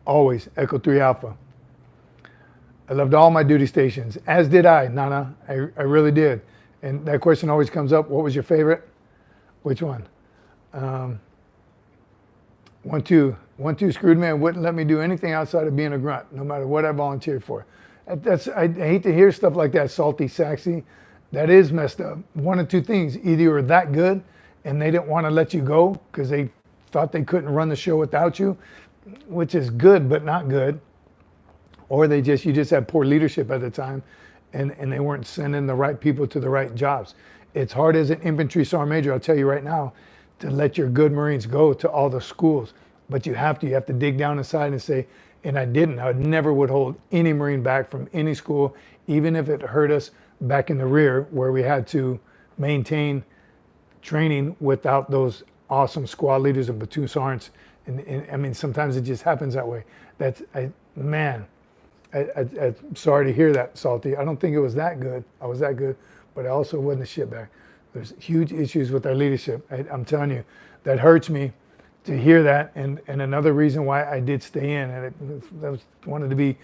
Always, Echo 3 Alpha. I loved all my duty stations, as did I, Nana. I really did. And that question always comes up, what was your favorite? Which one? 1-2 screwed me and wouldn't let me do anything outside of being a grunt, no matter what I volunteered for. I hate to hear stuff like that, Salty Saxy. That is messed up. One of two things, either you were that good and they didn't want to let you go because they thought they couldn't run the show without you, which is good but not good. Or you just had poor leadership at the time and they weren't sending the right people to the right jobs. It's hard as an infantry sergeant major, I'll tell you right now, to let your good Marines go to all the schools. But you have to dig down inside and say, and I didn't. I never would hold any Marine back from any school, even if it hurt us back in the rear where we had to maintain training without those awesome squad leaders and platoon sergeants. And I mean, sometimes it just happens that way. I'm sorry to hear that, Salty. I don't think it was that good. I was that good, but I also wasn't a shitbag. There's huge issues with our leadership. I'm telling you, that hurts me to hear that. And another reason why I did stay in, and I wanted to be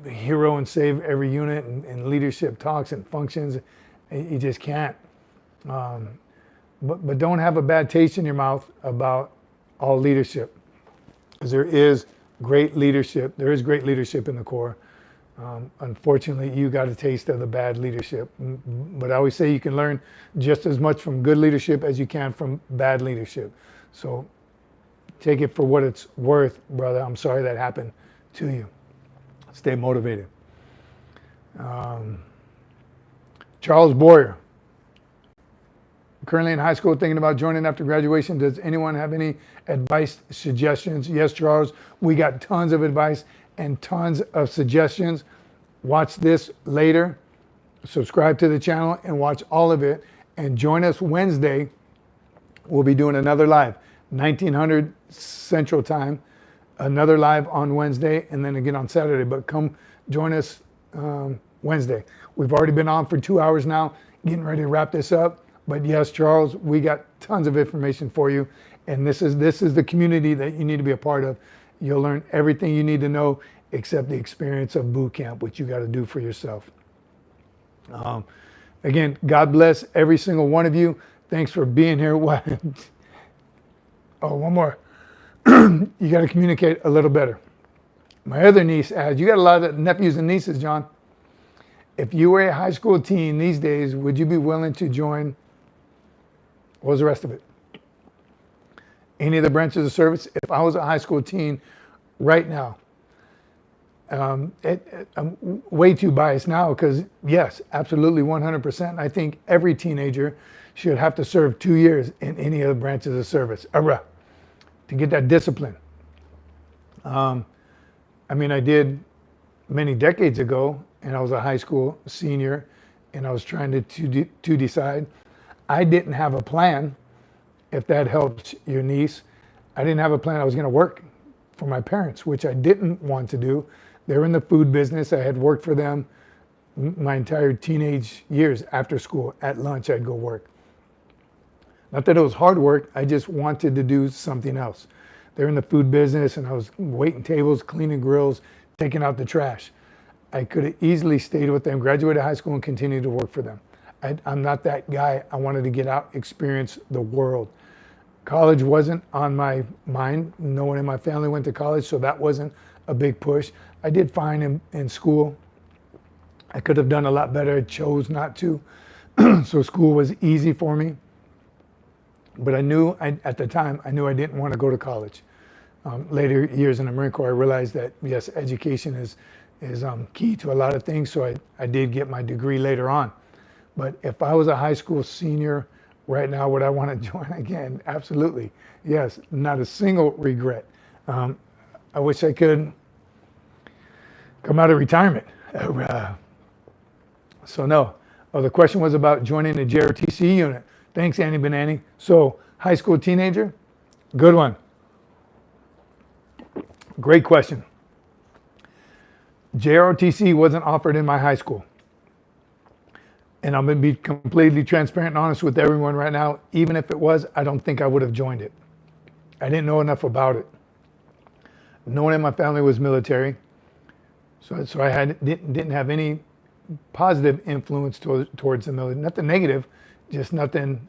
the hero and save every unit and leadership talks and functions. You just can't. But don't have a bad taste in your mouth about all leadership, because there is great leadership. There is great leadership in the Corps. Unfortunately, you got a taste of the bad leadership. But I always say you can learn just as much from good leadership as you can from bad leadership. So take it for what it's worth, brother. I'm sorry that happened to you. Stay motivated. Charles Boyer. Currently in high school, thinking about joining after graduation. Does anyone have any advice, suggestions? Yes, Charles, we got tons of advice and tons of suggestions. Watch this later. Subscribe to the channel and watch all of it. And join us Wednesday. We'll be doing another live, 1900 Central Time. Another live on Wednesday and then again on Saturday. But come join us Wednesday. We've already been on for 2 hours now, getting ready to wrap this up. But yes, Charles, we got tons of information for you. And this is the community that you need to be a part of. You'll learn everything you need to know except the experience of boot camp, which you got to do for yourself. Again, God bless every single one of you. Thanks for being here. Oh, one more. You got to communicate a little better. My other niece adds, you got a lot of nephews and nieces, John. If you were a high school teen these days, would you be willing to join? What was the rest of it? Any of the branches of service? If I was a high school teen right now, I'm way too biased now because yes, absolutely 100%. I think every teenager should have to serve 2 years in any of the branches of service, to get that discipline. I mean, I did many decades ago, and I was a high school senior, and I was trying to decide. I didn't have a plan, if that helps your niece. I didn't have a plan. I was going to work for my parents, which I didn't want to do. They were in the food business. I had worked for them my entire teenage years. After school, at lunch, I'd go work. Not that it was hard work. I just wanted to do something else. They're in the food business, and I was waiting tables, cleaning grills, taking out the trash. I could have easily stayed with them, graduated high school, and continued to work for them. I'm not that guy. I wanted to get out, experience the world. College wasn't on my mind. No one in my family went to college, so that wasn't a big push. I did fine in school. I could have done a lot better. I chose not to. So school was easy for me. But at the time, I knew I didn't want to go to college. Later years in the Marine Corps, I realized that, yes, education is key to a lot of things. So I did get my degree later on. But if I was a high school senior right now, would I want to join again? Absolutely. Yes, not a single regret. I wish I could come out of retirement. So no, Oh, the question was about joining the JROTC unit. Thanks, Annie Benani. So, high school teenager, good one. Great question. JROTC wasn't offered in my high school. And I'm going to be completely transparent and honest with everyone right now. Even if it was, I don't think I would have joined it. I didn't know enough about it. No one in my family was military. So I didn't have any positive influence towards the military. Nothing negative, just nothing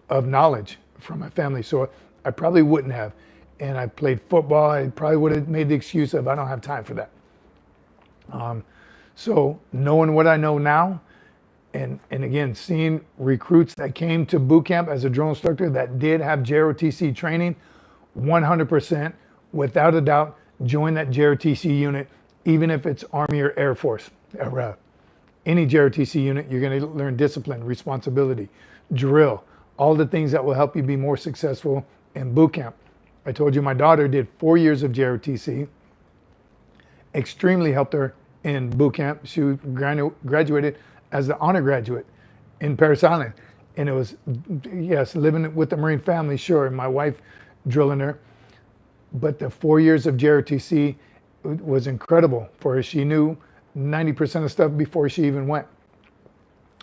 of knowledge from my family. So I probably wouldn't have. And I played football. I probably would have made the excuse of I don't have time for that. So knowing what I know now, and again, seeing recruits that came to boot camp as a drill instructor that did have JROTC training, 100%, without a doubt, join that JROTC unit, even if it's Army or Air Force. Any JROTC unit, you're going to learn discipline, responsibility, drill, all the things that will help you be more successful in boot camp. I told you my daughter did 4 years of JROTC, extremely helped her in boot camp. She graduated as the honor graduate in Parris Island. And it was, yes, living with the Marine family, sure, and my wife drilling her. But the 4 years of JROTC was incredible for her. She knew 90% of stuff before she even went.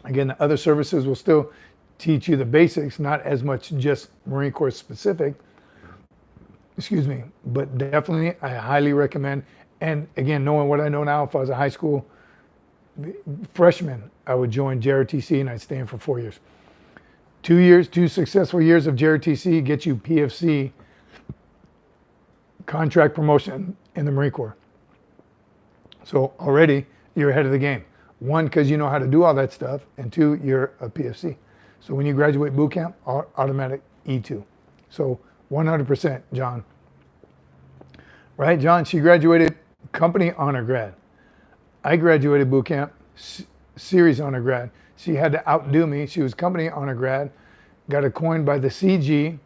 Again, the other services will still teach you the basics, not as much just Marine Corps specific, but definitely I highly recommend. And again, knowing what I know now, if I was a high school freshman, I would join JROTC and I'd stay in for 4 years. 2 years, 2 successful years of JROTC get you PFC, contract promotion in the Marine Corps. So already you're ahead of the game. 1, because you know how to do all that stuff, and 2, you're a PFC. So when you graduate boot camp, automatic E2. So 100%, John. Right, John? She graduated company honor grad. I graduated boot camp, series honor grad. She had to outdo me. She was company honor grad, got a coin by the CG,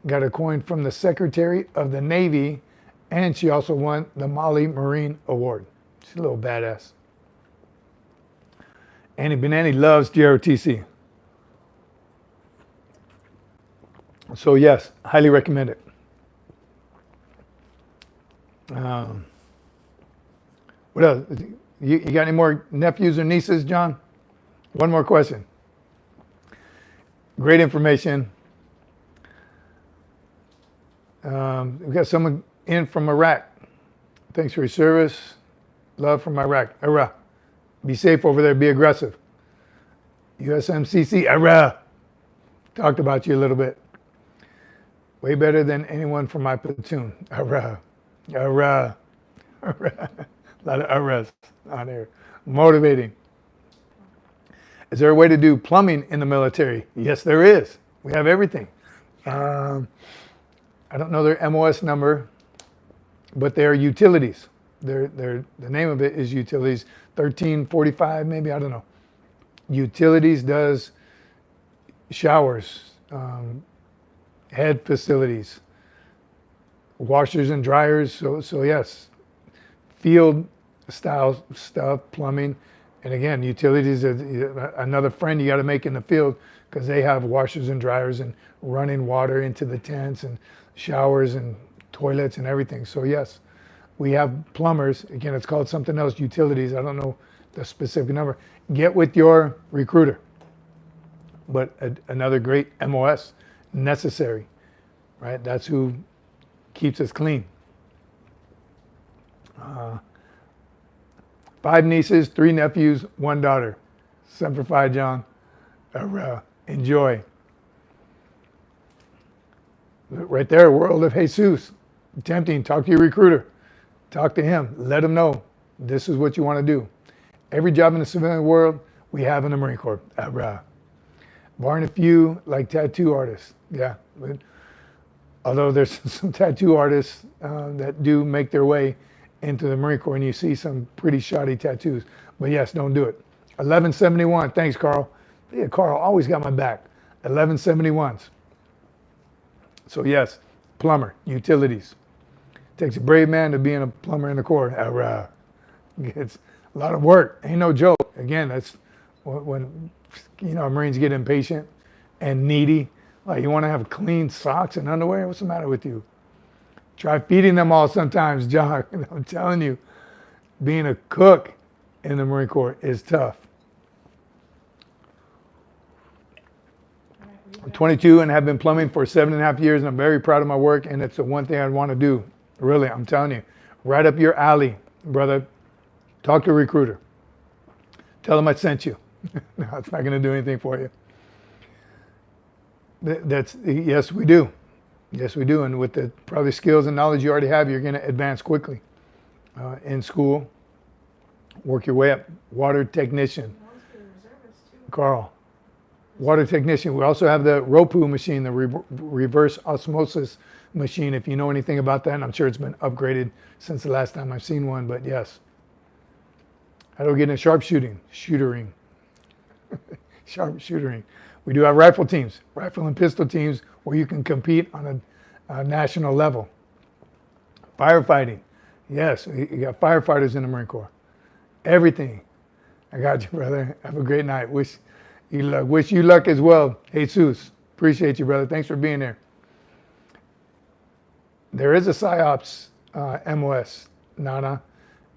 got a coin from the Secretary of the Navy, and she also won the Mali Marine Award. She's a little badass. Annie Benani loves JROTC. So yes, highly recommend it. What else? You got any more nephews or nieces, John? One more question. Great information. We've got someone in from Iraq. Thanks for your service. Love from Iraq. URAH. Be safe over there. Be aggressive. USMC URAH. Talked about you a little bit. Way better than anyone from my platoon. URAH. URAH. URAH. A lot of URAHs on here. Motivating. Is there a way to do plumbing in the military? Yes, there is. We have everything. I don't know their MOS number, but they are utilities. The name of it is utilities. 1345, maybe, I don't know. Utilities does showers, head facilities, washers and dryers. So yes, field style stuff, plumbing. And again, utilities are another friend you got to make in the field, because they have washers and dryers and running water into the tents and showers and toilets and everything. So yes, we have plumbers. Again, it's called something else, utilities. I don't know the specific number. Get with your recruiter. But another great MOS, necessary, right? That's who keeps us clean. 5 nieces, 3 nephews, 1 daughter. Semper Fi, John. Enjoy. Right there, world of Jesus. Tempting. Talk to your recruiter. Talk to him. Let him know this is what you want to do. Every job in the civilian world, we have in the Marine Corps. Barring a few, like tattoo artists. Yeah. But although there's some tattoo artists that do make their way into the Marine Corps, and you see some pretty shoddy tattoos. But yes, don't do it. 1171. Thanks, Carl. Yeah, Carl always got my back. 1171s. So yes, plumber, utilities. Takes a brave man to being a plumber in the Corps. It's a lot of work. Ain't no joke. Again, that's when Marines get impatient and needy, like you want to have clean socks and underwear. What's the matter with you? Try feeding them all sometimes, John. I'm telling you, being a cook in the Marine Corps is tough. I'm 22 and have been plumbing for 7.5 years, and I'm very proud of my work, and it's the one thing I want to do. Really, I'm telling you, right up your alley, brother. Talk to a recruiter. Tell them I sent you. No, it's not going to do anything for you. Yes, we do. Yes, we do. And with the probably skills and knowledge you already have, you're going to advance quickly in school. Work your way up. Water technician. Reservists too. Carl. Water technician. We also have the ROPU machine, the reverse osmosis machine, if you know anything about that. And I'm sure it's been upgraded since the last time I've seen one, but yes. How do we get into sharpshooting? Sharpshooting. We do have rifle teams, rifle and pistol teams, where you can compete on a national level. Firefighting. Yes, you got firefighters in the Marine Corps. Everything. I got you, brother. Have a great night. Wish you luck as well. Jesus. Appreciate you, brother. Thanks for being there. There is a PSYOPs MOS, Nana.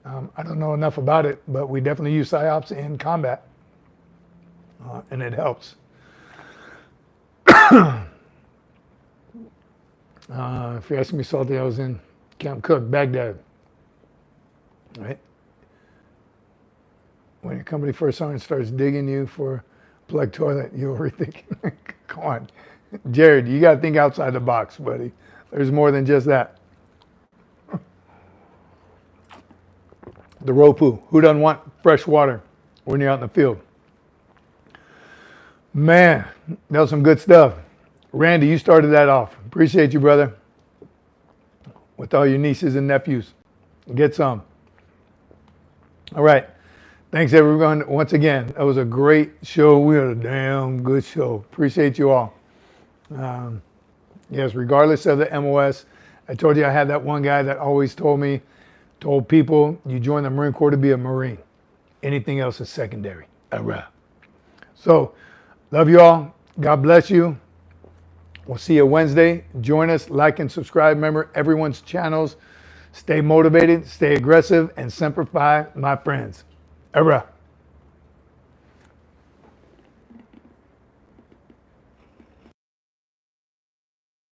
I don't know enough about it, but we definitely use PSYOPs in combat, and it helps. If you're asking me, Salty, I was in Camp Cook, Baghdad. Right? When your company first sergeant starts digging you for a plug toilet, you'll rethink. Come on. Jared, you got to think outside the box, buddy. There's more than just that. The ROPU. Who doesn't want fresh water when you're out in the field? Man, that was some good stuff. Randy, you started that off. Appreciate you, brother. With all your nieces and nephews. Get some. All right. Thanks, everyone. Once again, that was a great show. We had a damn good show. Appreciate you all. Yes, regardless of the MOS, I told you I had that one guy that always told people, you join the Marine Corps to be a Marine. Anything else is secondary. URAH. So, love you all. God bless you. We'll see you Wednesday. Join us, like and subscribe. Remember, everyone's channels. Stay motivated, stay aggressive, and Semper Fi, my friends. URAH.